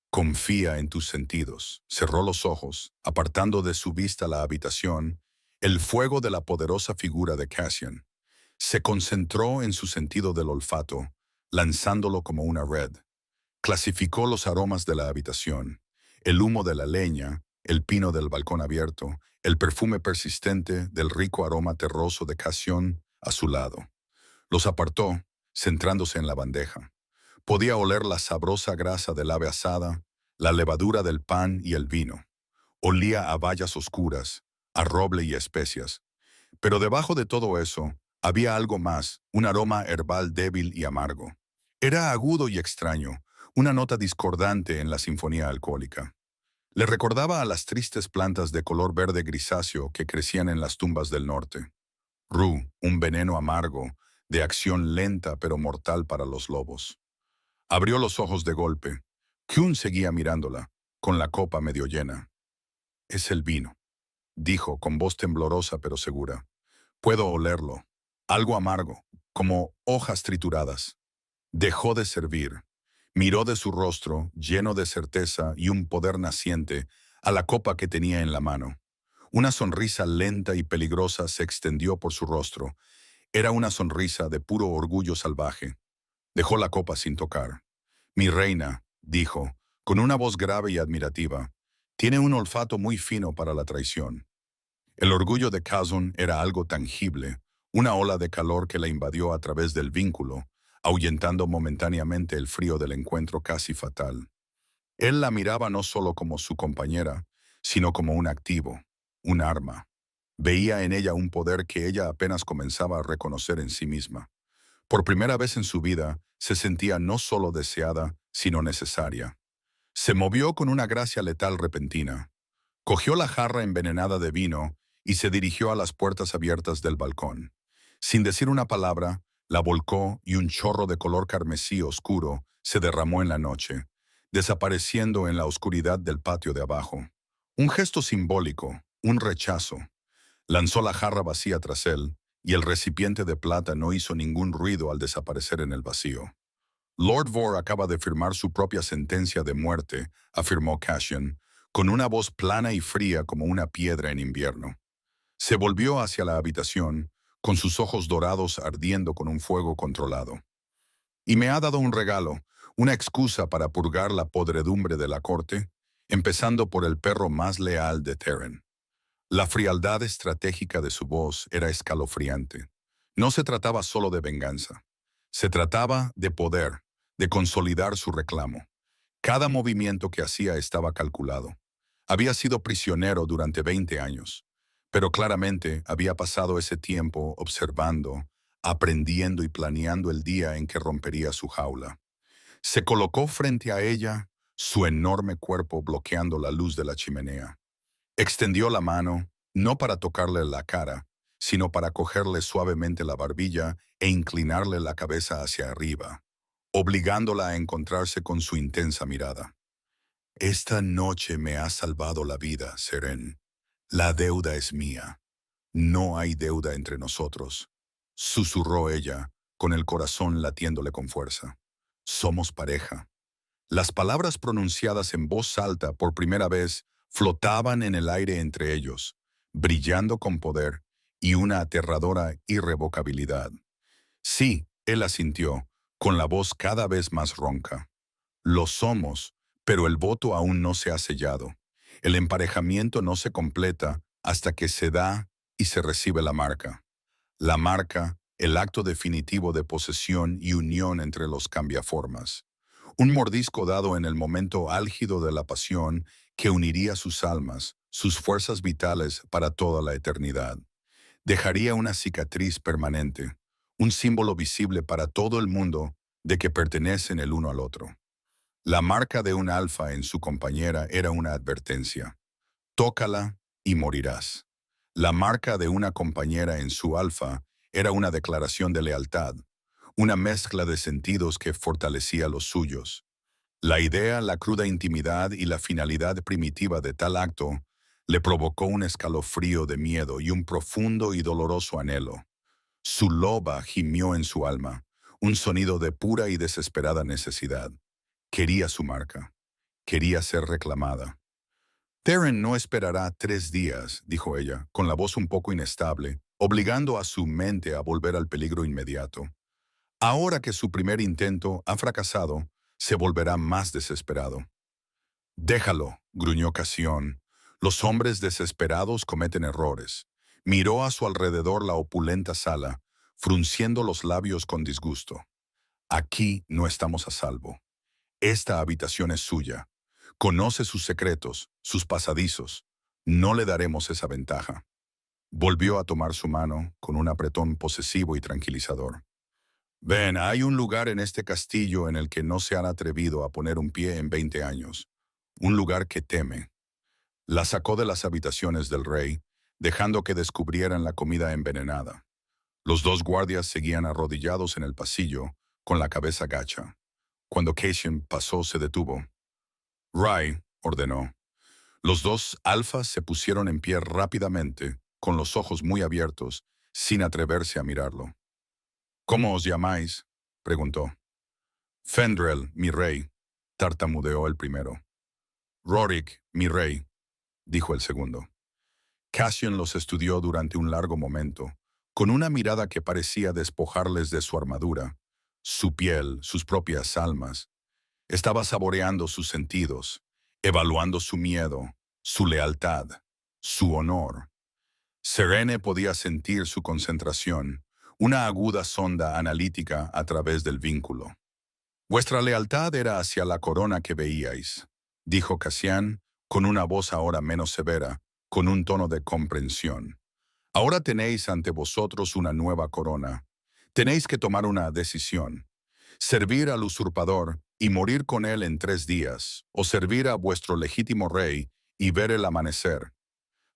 «Confía en tus sentidos». Cerró los ojos, apartando de su vista la habitación, el fuego de la poderosa figura de Cassian. Se concentró en su sentido del olfato, lanzándolo como una red. Clasificó los aromas de la habitación, el humo de la leña, el pino del balcón abierto, el perfume persistente del rico aroma terroso de Cassian a su lado. Los apartó, centrándose en la bandeja. Podía oler la sabrosa grasa del ave asada, la levadura del pan y el vino. Olía a bayas oscuras, a roble y especias. Pero debajo de todo eso, había algo más, un aroma herbal débil y amargo. Era agudo y extraño, una nota discordante en la sinfonía alcohólica. Le recordaba a las tristes plantas de color verde grisáceo que crecían en las tumbas del norte. Rue, un veneno amargo, de acción lenta pero mortal para los lobos. Abrió los ojos de golpe. Kyun seguía mirándola, con la copa medio llena. «Es el vino», dijo con voz temblorosa pero segura. «Puedo olerlo. Algo amargo, como hojas trituradas». Dejó de servir. Miró de su rostro, lleno de certeza y un poder naciente, a la copa que tenía en la mano. Una sonrisa lenta y peligrosa se extendió por su rostro. Era una sonrisa de puro orgullo salvaje. Dejó la copa sin tocar. «Mi reina», dijo, con una voz grave y admirativa, «tiene un olfato muy fino para la traición». El orgullo de Cassian era algo tangible, una ola de calor que la invadió a través del vínculo, ahuyentando momentáneamente el frío del encuentro casi fatal. Él la miraba no solo como su compañera, sino como un activo, un arma. Veía en ella un poder que ella apenas comenzaba a reconocer en sí misma. Por primera vez en su vida, se sentía no solo deseada, sino necesaria. Se movió con una gracia letal repentina. Cogió la jarra envenenada de vino y se dirigió a las puertas abiertas del balcón. Sin decir una palabra, la volcó y un chorro de color carmesí oscuro se derramó en la noche, desapareciendo en la oscuridad del patio de abajo. Un gesto simbólico, un rechazo. Lanzó la jarra vacía tras él, y el recipiente de plata no hizo ningún ruido al desaparecer en el vacío. Lord Vor acaba de firmar su propia sentencia de muerte, afirmó Cassian, con una voz plana y fría como una piedra en invierno. Se volvió hacia la habitación, con sus ojos dorados ardiendo con un fuego controlado. Y me ha dado un regalo, una excusa para purgar la podredumbre de la corte, empezando por el perro más leal de Terran. La frialdad estratégica de su voz era escalofriante. No se trataba solo de venganza. Se trataba de poder, de consolidar su reclamo. Cada movimiento que hacía estaba calculado. Había sido prisionero durante 20 años, pero claramente había pasado ese tiempo observando, aprendiendo y planeando el día en que rompería su jaula. Se colocó frente a ella, su enorme cuerpo bloqueando la luz de la chimenea. Extendió la mano, no para tocarle la cara, sino para cogerle suavemente la barbilla e inclinarle la cabeza hacia arriba, obligándola a encontrarse con su intensa mirada. Esta noche me ha salvado la vida, Seren. La deuda es mía. No hay deuda entre nosotros, susurró ella, con el corazón latiéndole con fuerza. Somos pareja. Las palabras pronunciadas en voz alta por primera vez flotaban en el aire entre ellos, brillando con poder y una aterradora irrevocabilidad. Sí, él asintió, con la voz cada vez más ronca. Lo somos, pero el voto aún no se ha sellado. El emparejamiento no se completa hasta que se da y se recibe la marca. La marca, el acto definitivo de posesión y unión entre los cambiaformas. Un mordisco dado en el momento álgido de la pasión que uniría sus almas, sus fuerzas vitales para toda la eternidad. Dejaría una cicatriz permanente, un símbolo visible para todo el mundo de que pertenecen el uno al otro. La marca de un alfa en su compañera era una advertencia. Tócala y morirás. La marca de una compañera en su alfa era una declaración de lealtad, una mezcla de sentidos que fortalecía los suyos. La idea, la cruda intimidad y la finalidad primitiva de tal acto le provocó un escalofrío de miedo y un profundo y doloroso anhelo. Su loba gimió en su alma, un sonido de pura y desesperada necesidad. Quería su marca. Quería ser reclamada. Terran no esperará 3 días, dijo ella, con la voz un poco inestable, obligando a su mente a volver al peligro inmediato. Ahora que su primer intento ha fracasado, se volverá más desesperado. Déjalo, gruñó Cassión. Los hombres desesperados cometen errores. Miró a su alrededor la opulenta sala, frunciendo los labios con disgusto. Aquí no estamos a salvo. Esta habitación es suya. Conoce sus secretos, sus pasadizos. No le daremos esa ventaja. Volvió a tomar su mano con un apretón posesivo y tranquilizador. Ven, hay un lugar en este castillo en el que no se han atrevido a poner un pie en 20 años. Un lugar que teme. La sacó de las habitaciones del rey, dejando que descubrieran la comida envenenada. Los dos guardias seguían arrodillados en el pasillo, con la cabeza gacha. Cuando Cassian pasó, se detuvo. Rai, ordenó. Los dos alfas se pusieron en pie rápidamente, con los ojos muy abiertos, sin atreverse a mirarlo. ¿Cómo os llamáis?, preguntó. Fendrel, mi rey, tartamudeó el primero. Rorik, mi rey, dijo el segundo. Cassian los estudió durante un largo momento, con una mirada que parecía despojarles de su armadura, su piel, sus propias almas. Estaba saboreando sus sentidos, evaluando su miedo, su lealtad, su honor. Serene podía sentir su concentración, una aguda sonda analítica a través del vínculo. Vuestra lealtad era hacia la corona que veíais, dijo Cassian, con una voz ahora menos severa, con un tono de comprensión. Ahora tenéis ante vosotros una nueva corona. Tenéis que tomar una decisión. Servir al usurpador y morir con él en 3 días, o servir a vuestro legítimo rey y ver el amanecer.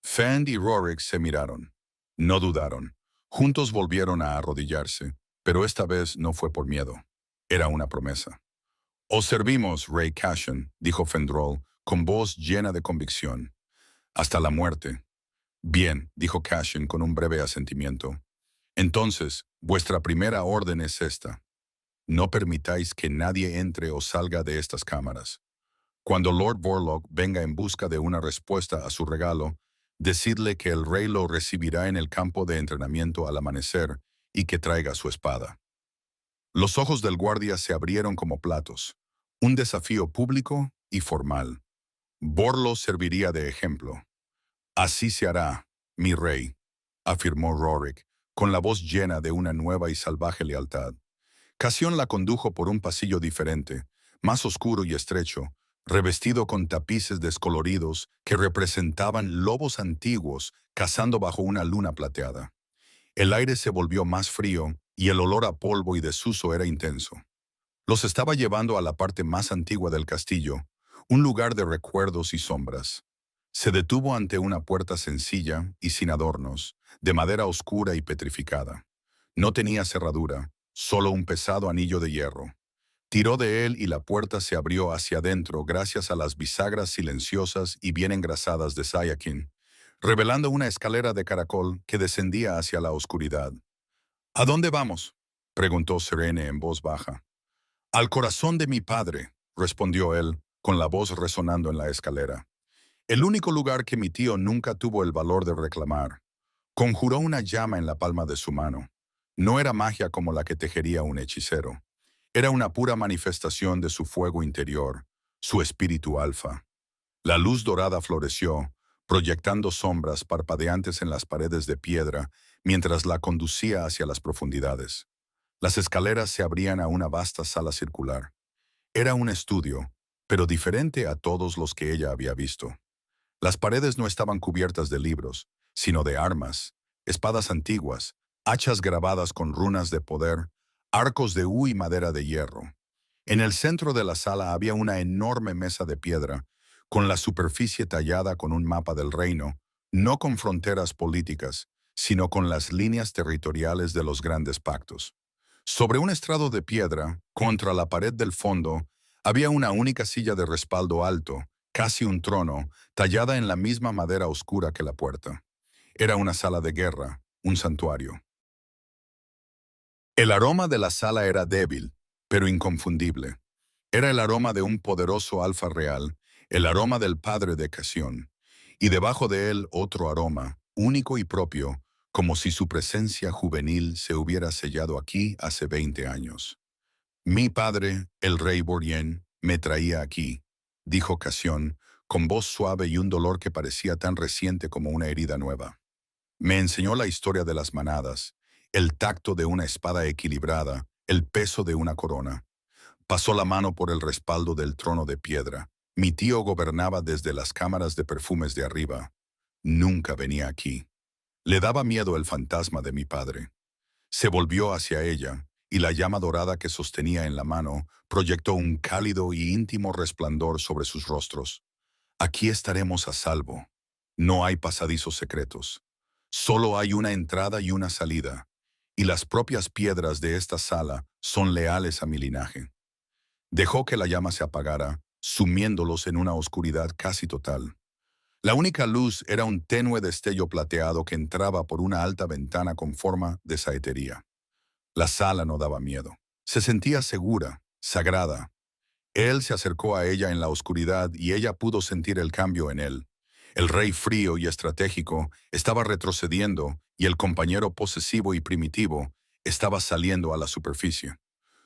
Fend y Rorik se miraron. No dudaron. Juntos volvieron a arrodillarse, pero esta vez no fue por miedo. Era una promesa. Os servimos, Rey Cassian, dijo Fendrol, con voz llena de convicción. Hasta la muerte. Bien, dijo Cassian con un breve asentimiento. Entonces, vuestra primera orden es esta. No permitáis que nadie entre o salga de estas cámaras. Cuando Lord Vorlog venga en busca de una respuesta a su regalo, decidle que el rey lo recibirá en el campo de entrenamiento al amanecer y que traiga su espada. Los ojos del guardia se abrieron como platos. Un desafío público y formal. Borlo serviría de ejemplo. Así se hará, mi rey, afirmó Rorik, con la voz llena de una nueva y salvaje lealtad. Casión la condujo por un pasillo diferente, más oscuro y estrecho, revestido con tapices descoloridos que representaban lobos antiguos cazando bajo una luna plateada. El aire se volvió más frío y el olor a polvo y desuso era intenso. Los estaba llevando a la parte más antigua del castillo, un lugar de recuerdos y sombras. Se detuvo ante una puerta sencilla y sin adornos, de madera oscura y petrificada. No tenía cerradura, solo un pesado anillo de hierro. Tiró de él y la puerta se abrió hacia adentro gracias a las bisagras silenciosas y bien engrasadas de Sayakin, revelando una escalera de caracol que descendía hacia la oscuridad. ¿A dónde vamos?, preguntó Serene en voz baja. Al corazón de mi padre, respondió él, con la voz resonando en la escalera. El único lugar que mi tío nunca tuvo el valor de reclamar. Conjuró una llama en la palma de su mano. No era magia como la que tejería un hechicero. Era una pura manifestación de su fuego interior, su espíritu alfa. La luz dorada floreció, proyectando sombras parpadeantes en las paredes de piedra mientras la conducía hacia las profundidades. Las escaleras se abrían a una vasta sala circular. Era un estudio, pero diferente a todos los que ella había visto. Las paredes no estaban cubiertas de libros, sino de armas, espadas antiguas, hachas grabadas con runas de poder, arcos de y madera de hierro. En el centro de la sala había una enorme mesa de piedra, con la superficie tallada con un mapa del reino, no con fronteras políticas, sino con las líneas territoriales de los grandes pactos. Sobre un estrado de piedra, contra la pared del fondo, había una única silla de respaldo alto, casi un trono, tallada en la misma madera oscura que la puerta. Era una sala de guerra, un santuario. El aroma de la sala era débil, pero inconfundible. Era el aroma de un poderoso alfa real, el aroma del padre de Casión, y debajo de él otro aroma, único y propio, como si su presencia juvenil se hubiera sellado aquí hace 20 años. Mi padre, el rey Borien, me traía aquí, dijo Casión, con voz suave y un dolor que parecía tan reciente como una herida nueva. Me enseñó la historia de las manadas, el tacto de una espada equilibrada, el peso de una corona. Pasó la mano por el respaldo del trono de piedra. Mi tío gobernaba desde las cámaras de perfumes de arriba. Nunca venía aquí. Le daba miedo el fantasma de mi padre. Se volvió hacia ella, y la llama dorada que sostenía en la mano proyectó un cálido y íntimo resplandor sobre sus rostros. Aquí estaremos a salvo. No hay pasadizos secretos. Solo hay una entrada y una salida, y las propias piedras de esta sala son leales a mi linaje. Dejó que la llama se apagara, sumiéndolos en una oscuridad casi total. La única luz era un tenue destello plateado que entraba por una alta ventana con forma de saetería. La sala no daba miedo. Se sentía segura, sagrada. Él se acercó a ella en la oscuridad y ella pudo sentir el cambio en él. El rey frío y estratégico estaba retrocediendo y el compañero posesivo y primitivo estaba saliendo a la superficie.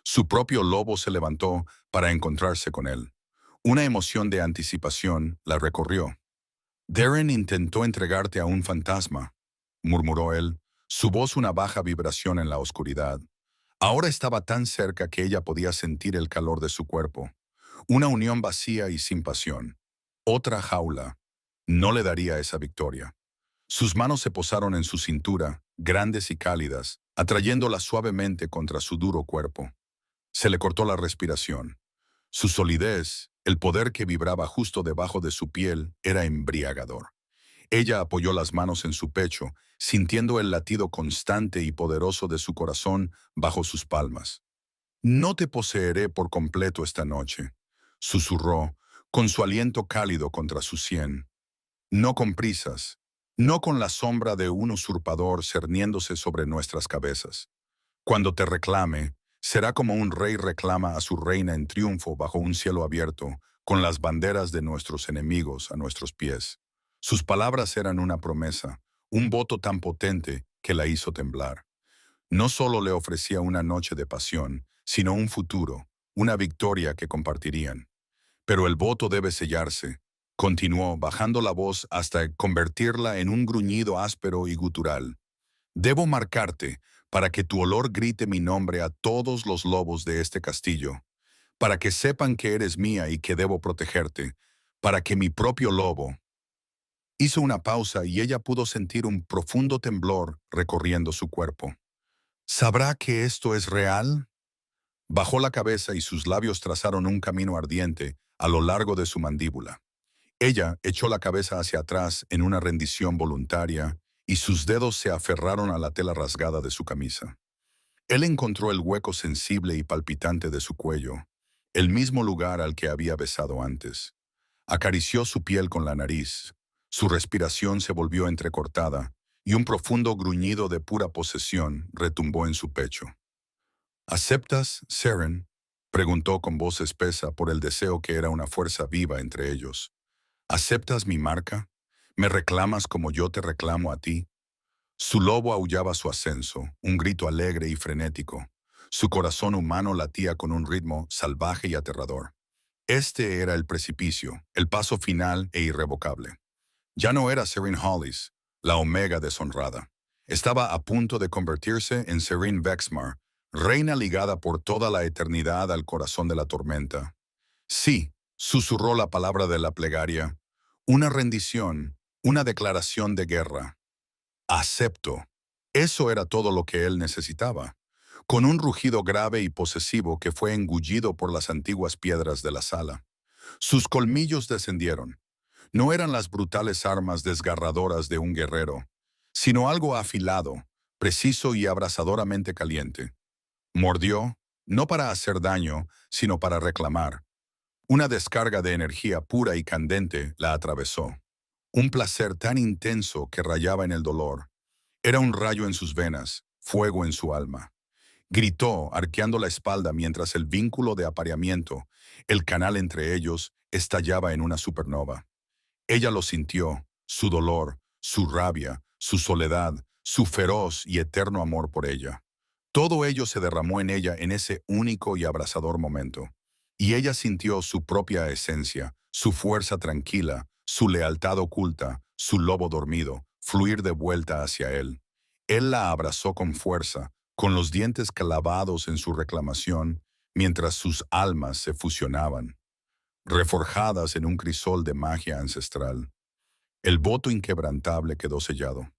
Su propio lobo se levantó para encontrarse con él. Una emoción de anticipación la recorrió. Darren intentó entregarte a un fantasma, murmuró él, su voz una baja vibración en la oscuridad. Ahora estaba tan cerca que ella podía sentir el calor de su cuerpo. Una unión vacía y sin pasión. Otra jaula. No le daría esa victoria. Sus manos se posaron en su cintura, grandes y cálidas, atrayéndola suavemente contra su duro cuerpo. Se le cortó la respiración. Su solidez, el poder que vibraba justo debajo de su piel, era embriagador. Ella apoyó las manos en su pecho, sintiendo el latido constante y poderoso de su corazón bajo sus palmas. No te poseeré por completo esta noche, susurró, con su aliento cálido contra su sien. No con prisas, no con la sombra de un usurpador cerniéndose sobre nuestras cabezas. Cuando te reclame, Será como un rey reclama a su reina en triunfo bajo un cielo abierto, con las banderas de nuestros enemigos a nuestros pies. Sus palabras eran una promesa, un voto tan potente que la hizo temblar. No solo le ofrecía una noche de pasión, sino un futuro, una victoria que compartirían. Pero el voto debe sellarse, continuó, bajando la voz hasta convertirla en un gruñido áspero y gutural. Debo marcarte para que tu olor grite mi nombre a todos los lobos de este castillo, para que sepan que eres mía y que debo protegerte, para que mi propio lobo... Hizo una pausa y ella pudo sentir un profundo temblor recorriendo su cuerpo. ¿Sabrá que esto es real? Bajó la cabeza y sus labios trazaron un camino ardiente a lo largo de su mandíbula. Ella echó la cabeza hacia atrás en una rendición voluntaria y sus dedos se aferraron a la tela rasgada de su camisa. Él encontró el hueco sensible y palpitante de su cuello, el mismo lugar al que había besado antes. Acarició su piel con la nariz. Su respiración se volvió entrecortada y un profundo gruñido de pura posesión retumbó en su pecho. ¿Aceptas, Seren? Preguntó con voz espesa por el deseo que era una fuerza viva entre ellos. ¿Aceptas mi marca? ¿Me reclamas como yo te reclamo a ti? Su lobo aullaba su ascenso, un grito alegre y frenético. Su corazón humano latía con un ritmo salvaje y aterrador. Este era el precipicio, el paso final e irrevocable. Ya no era Serene Hollis, la Omega deshonrada. Estaba a punto de convertirse en Serene Vexmar, reina ligada por toda la eternidad al corazón de la tormenta. Sí, susurró la palabra de la plegaria, una rendición, una declaración de guerra. Acepto. Eso era todo lo que él necesitaba. Con un rugido grave y posesivo que fue engullido por las antiguas piedras de la sala. Sus colmillos descendieron. No eran las brutales armas desgarradoras de un guerrero, sino algo afilado, preciso y abrasadoramente caliente. Mordió, no para hacer daño, sino para reclamar. Una descarga de energía pura y candente la atravesó. Un placer tan intenso que rayaba en el dolor. Era un rayo en sus venas, fuego en su alma. Gritó, arqueando la espalda mientras el vínculo de apareamiento, el canal entre ellos, estallaba en una supernova. Ella lo sintió, su dolor, su rabia, su soledad, su feroz y eterno amor por ella. Todo ello se derramó en ella en ese único y abrasador momento. Y ella sintió su propia esencia, su fuerza tranquila, su lealtad oculta, su lobo dormido, fluir de vuelta hacia él. Él la abrazó con fuerza, con los dientes clavados en su reclamación, mientras sus almas se fusionaban, reforjadas en un crisol de magia ancestral. El voto inquebrantable quedó sellado.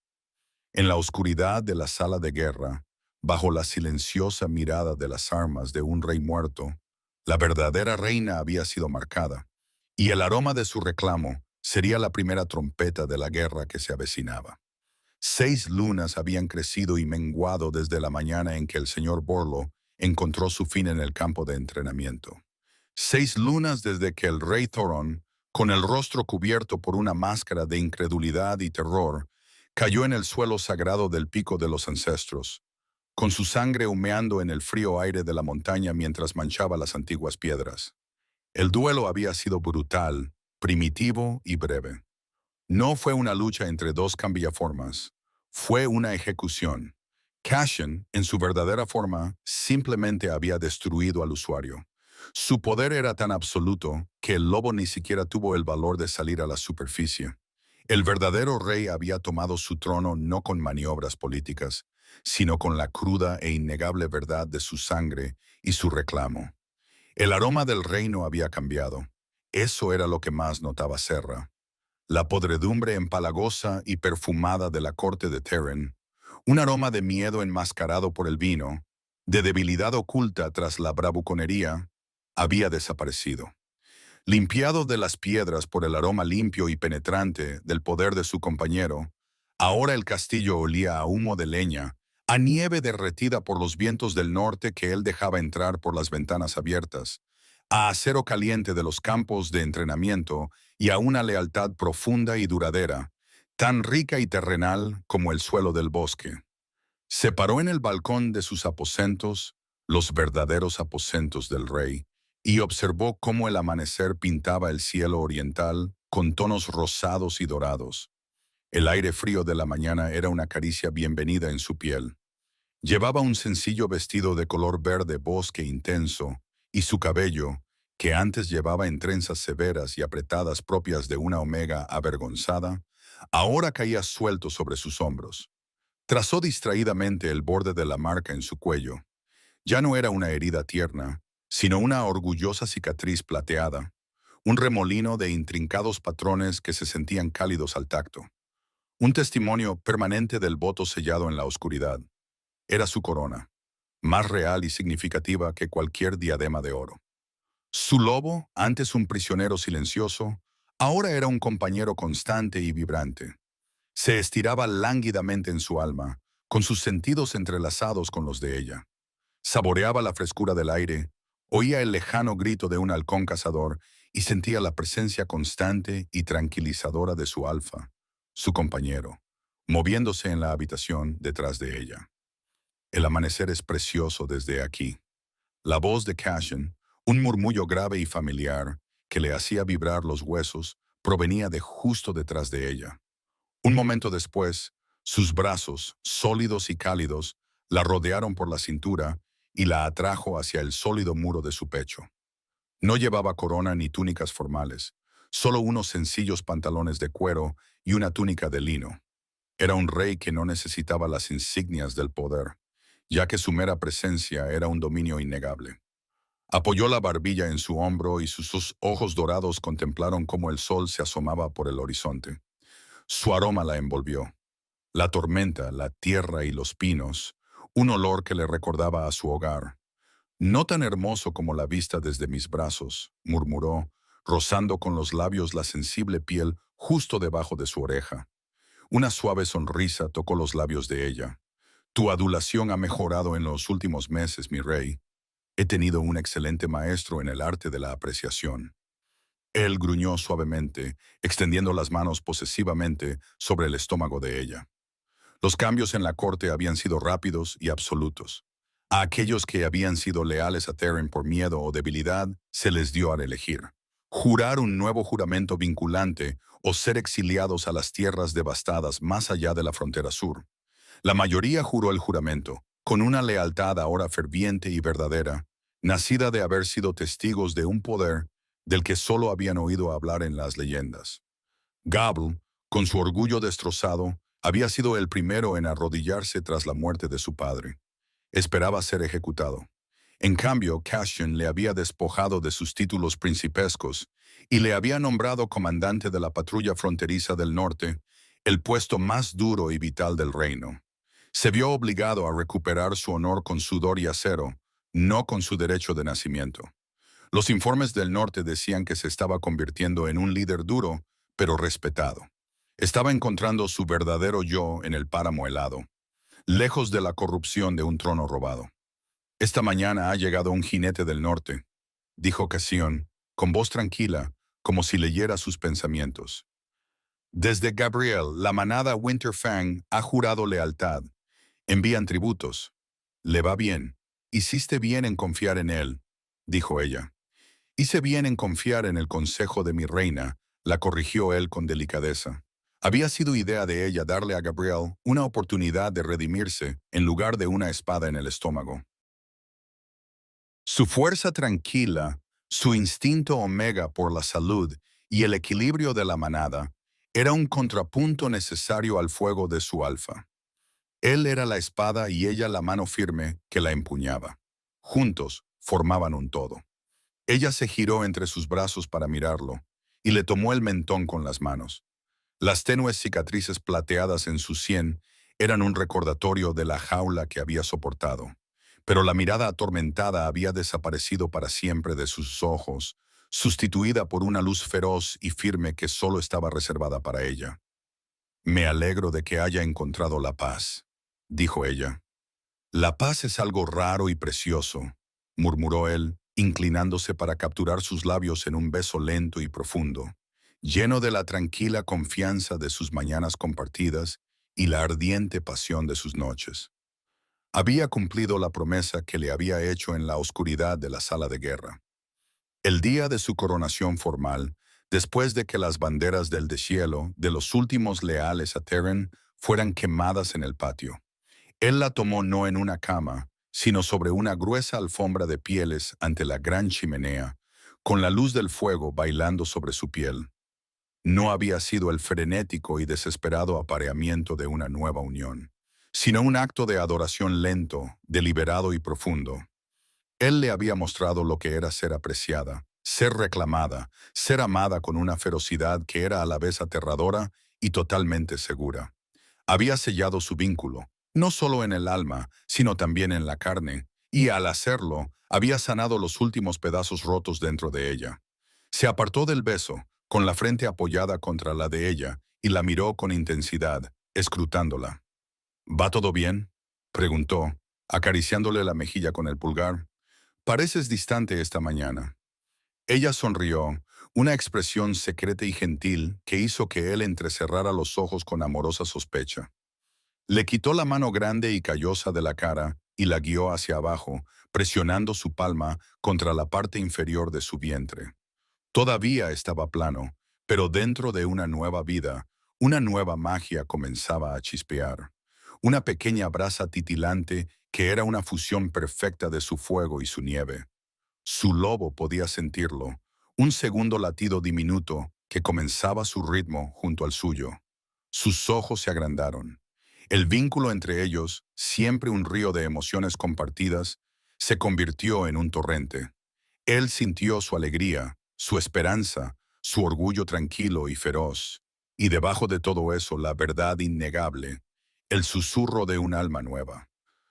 En la oscuridad de la sala de guerra, bajo la silenciosa mirada de las armas de un rey muerto, la verdadera reina había sido marcada, y el aroma de su reclamo sería la primera trompeta de la guerra que se avecinaba. 6 lunas habían crecido y menguado desde la mañana en que el señor Borlo encontró su fin en el campo de entrenamiento. 6 lunas desde que el rey Thoron, con el rostro cubierto por una máscara de incredulidad y terror, cayó en el suelo sagrado del pico de los ancestros, con su sangre humeando en el frío aire de la montaña mientras manchaba las antiguas piedras. El duelo había sido brutal, primitivo y breve. No fue una lucha entre dos cambiaformas, fue una ejecución. Cashen, en su verdadera forma, simplemente había destruido al usuario. Su poder era tan absoluto que el lobo ni siquiera tuvo el valor de salir a la superficie. El verdadero rey había tomado su trono no con maniobras políticas, sino con la cruda e innegable verdad de su sangre y su reclamo. El aroma del reino había cambiado. Eso era lo que más notaba Serra. La podredumbre empalagosa y perfumada de la corte de Terren, un aroma de miedo enmascarado por el vino, de debilidad oculta tras la bravuconería, había desaparecido. Limpiado de las piedras por el aroma limpio y penetrante del poder de su compañero, ahora el castillo olía a humo de leña, a nieve derretida por los vientos del norte que él dejaba entrar por las ventanas abiertas, a acero caliente de los campos de entrenamiento y a una lealtad profunda y duradera, tan rica y terrenal como el suelo del bosque. Se paró en el balcón de sus aposentos, los verdaderos aposentos del rey, y observó cómo el amanecer pintaba el cielo oriental con tonos rosados y dorados. El aire frío de la mañana era una caricia bienvenida en su piel. Llevaba un sencillo vestido de color verde bosque intenso, y su cabello, que antes llevaba en trenzas severas y apretadas propias de una omega avergonzada, ahora caía suelto sobre sus hombros. Trazó distraídamente el borde de la marca en su cuello. Ya no era una herida tierna, sino una orgullosa cicatriz plateada, un remolino de intrincados patrones que se sentían cálidos al tacto. Un testimonio permanente del voto sellado en la oscuridad. Era su corona, más real y significativa que cualquier diadema de oro. Su lobo, antes un prisionero silencioso, ahora era un compañero constante y vibrante. Se estiraba lánguidamente en su alma, con sus sentidos entrelazados con los de ella. Saboreaba la frescura del aire, oía el lejano grito de un halcón cazador y sentía la presencia constante y tranquilizadora de su alfa, su compañero, moviéndose en la habitación detrás de ella. El amanecer es precioso desde aquí. La voz de Cassian, un murmullo grave y familiar que le hacía vibrar los huesos, provenía de justo detrás de ella. Un momento después, sus brazos, sólidos y cálidos, la rodearon por la cintura y la atrajo hacia el sólido muro de su pecho. No llevaba corona ni túnicas formales, solo unos sencillos pantalones de cuero y una túnica de lino. Era un rey que no necesitaba las insignias del poder, ya que su mera presencia era un dominio innegable. Apoyó la barbilla en su hombro y sus ojos dorados contemplaron cómo el sol se asomaba por el horizonte. Su aroma la envolvió. La tormenta, la tierra y los pinos, un olor que le recordaba a su hogar. No tan hermoso como la vista desde mis brazos, murmuró, rozando con los labios la sensible piel justo debajo de su oreja. Una suave sonrisa tocó los labios de ella. Tu adulación ha mejorado en los últimos meses, mi rey. He tenido un excelente maestro en el arte de la apreciación. Él gruñó suavemente, extendiendo las manos posesivamente sobre el estómago de ella. Los cambios en la corte habían sido rápidos y absolutos. A aquellos que habían sido leales a Terran por miedo o debilidad, se les dio a elegir. Jurar un nuevo juramento vinculante o ser exiliados a las tierras devastadas más allá de la frontera sur. La mayoría juró el juramento, con una lealtad ahora ferviente y verdadera, nacida de haber sido testigos de un poder del que solo habían oído hablar en las leyendas. Gable, con su orgullo destrozado, había sido el primero en arrodillarse tras la muerte de su padre. Esperaba ser ejecutado. En cambio, Cassian le había despojado de sus títulos principescos y le había nombrado comandante de la patrulla fronteriza del norte, el puesto más duro y vital del reino. Se vio obligado a recuperar su honor con sudor y acero, no con su derecho de nacimiento. Los informes del norte decían que se estaba convirtiendo en un líder duro, pero respetado. Estaba encontrando su verdadero yo en el páramo helado, lejos de la corrupción de un trono robado. Esta mañana ha llegado un jinete del norte, dijo Cassian, con voz tranquila, como si leyera sus pensamientos. Desde Gabriel, la manada Winterfang ha jurado lealtad. Envían tributos. Le va bien. Hiciste bien en confiar en él, dijo ella. Hice bien en confiar en el consejo de mi reina, la corrigió él con delicadeza. Había sido idea de ella darle a Gabriel una oportunidad de redimirse en lugar de una espada en el estómago. Su fuerza tranquila, su instinto omega por la salud y el equilibrio de la manada era un contrapunto necesario al fuego de su alfa. Él era la espada y ella la mano firme que la empuñaba. Juntos formaban un todo. Ella se giró entre sus brazos para mirarlo y le tomó el mentón con las manos. Las tenues cicatrices plateadas en su sien eran un recordatorio de la jaula que había soportado. Pero la mirada atormentada había desaparecido para siempre de sus ojos, sustituida por una luz feroz y firme que solo estaba reservada para ella. Me alegro de que haya encontrado la paz, dijo ella. La paz es algo raro y precioso, murmuró él, inclinándose para capturar sus labios en un beso lento y profundo, lleno de la tranquila confianza de sus mañanas compartidas y la ardiente pasión de sus noches. Había cumplido la promesa que le había hecho en la oscuridad de la sala de guerra. El día de su coronación formal, después de que las banderas del deshielo de los últimos leales a Terran fueran quemadas en el patio, él la tomó no en una cama, sino sobre una gruesa alfombra de pieles ante la gran chimenea, con la luz del fuego bailando sobre su piel. No había sido el frenético y desesperado apareamiento de una nueva unión, sino un acto de adoración lento, deliberado y profundo. Él le había mostrado lo que era ser apreciada, ser reclamada, ser amada con una ferocidad que era a la vez aterradora y totalmente segura. Había sellado su vínculo, no solo en el alma, sino también en la carne, y al hacerlo, había sanado los últimos pedazos rotos dentro de ella. Se apartó del beso, con la frente apoyada contra la de ella, y la miró con intensidad, escrutándola. ¿Va todo bien?, preguntó, acariciándole la mejilla con el pulgar. Pareces distante esta mañana. Ella sonrió, una expresión secreta y gentil que hizo que él entrecerrara los ojos con amorosa sospecha. Le quitó la mano grande y callosa de la cara y la guió hacia abajo, presionando su palma contra la parte inferior de su vientre. Todavía estaba plano, pero dentro de una nueva vida, una nueva magia comenzaba a chispear. Una pequeña brasa titilante que era una fusión perfecta de su fuego y su nieve. Su lobo podía sentirlo, un segundo latido diminuto que comenzaba su ritmo junto al suyo. Sus ojos se agrandaron. El vínculo entre ellos, siempre un río de emociones compartidas, se convirtió en un torrente. Él sintió su alegría, su esperanza, su orgullo tranquilo y feroz, y debajo de todo eso la verdad innegable, el susurro de un alma nueva.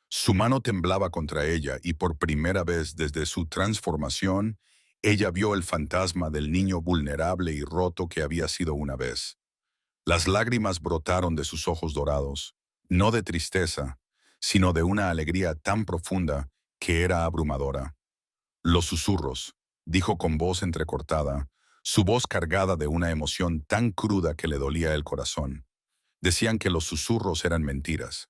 Su mano temblaba contra ella y por primera vez desde su transformación, ella vio el fantasma del niño vulnerable y roto que había sido una vez. Las lágrimas brotaron de sus ojos dorados, no de tristeza, sino de una alegría tan profunda que era abrumadora. Los susurros, dijo con voz entrecortada, su voz cargada de una emoción tan cruda que le dolía el corazón. Decían que los susurros eran mentiras.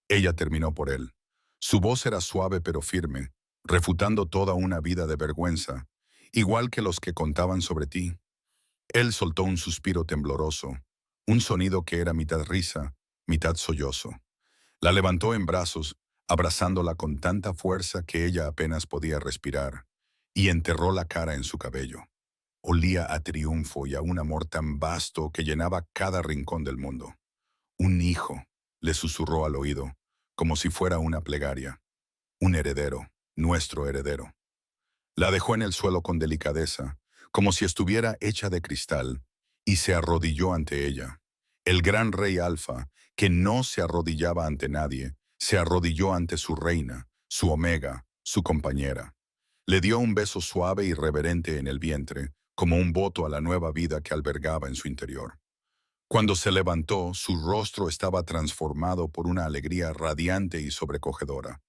Ella terminó por él. Su voz era suave pero firme, refutando toda una vida de vergüenza, igual que los que contaban sobre ti. Él soltó un suspiro tembloroso, un sonido que era mitad risa, mitad sollozo. La levantó en brazos, abrazándola con tanta fuerza que ella apenas podía respirar, y enterró la cara en su cabello. Olía a triunfo y a un amor tan vasto que llenaba cada rincón del mundo. Un hijo, le susurró al oído, como si fuera una plegaria. Un heredero, nuestro heredero. La dejó en el suelo con delicadeza, como si estuviera hecha de cristal, y se arrodilló ante ella. El gran rey Alfa, que no se arrodillaba ante nadie, se arrodilló ante su reina, su omega, su compañera. Le dio un beso suave y reverente en el vientre, como un voto a la nueva vida que albergaba en su interior. Cuando se levantó, su rostro estaba transformado por una alegría radiante y sobrecogedora.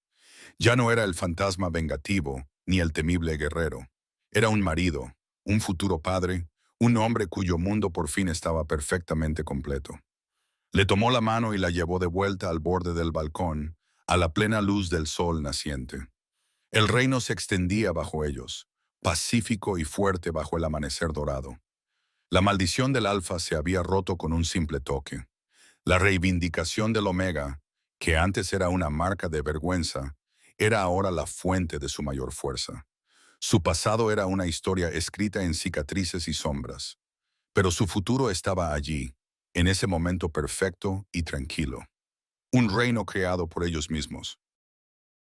Ya no era el fantasma vengativo, ni el temible guerrero. Era un marido, un futuro padre, un hombre cuyo mundo por fin estaba perfectamente completo. Le tomó la mano y la llevó de vuelta al borde del balcón, a la plena luz del sol naciente. El reino se extendía bajo ellos, pacífico y fuerte bajo el amanecer dorado. La maldición del alfa se había roto con un simple toque. La reivindicación del omega, que antes era una marca de vergüenza, era ahora la fuente de su mayor fuerza. Su pasado era una historia escrita en cicatrices y sombras, pero su futuro estaba allí, en ese momento perfecto y tranquilo. Un reino creado por ellos mismos,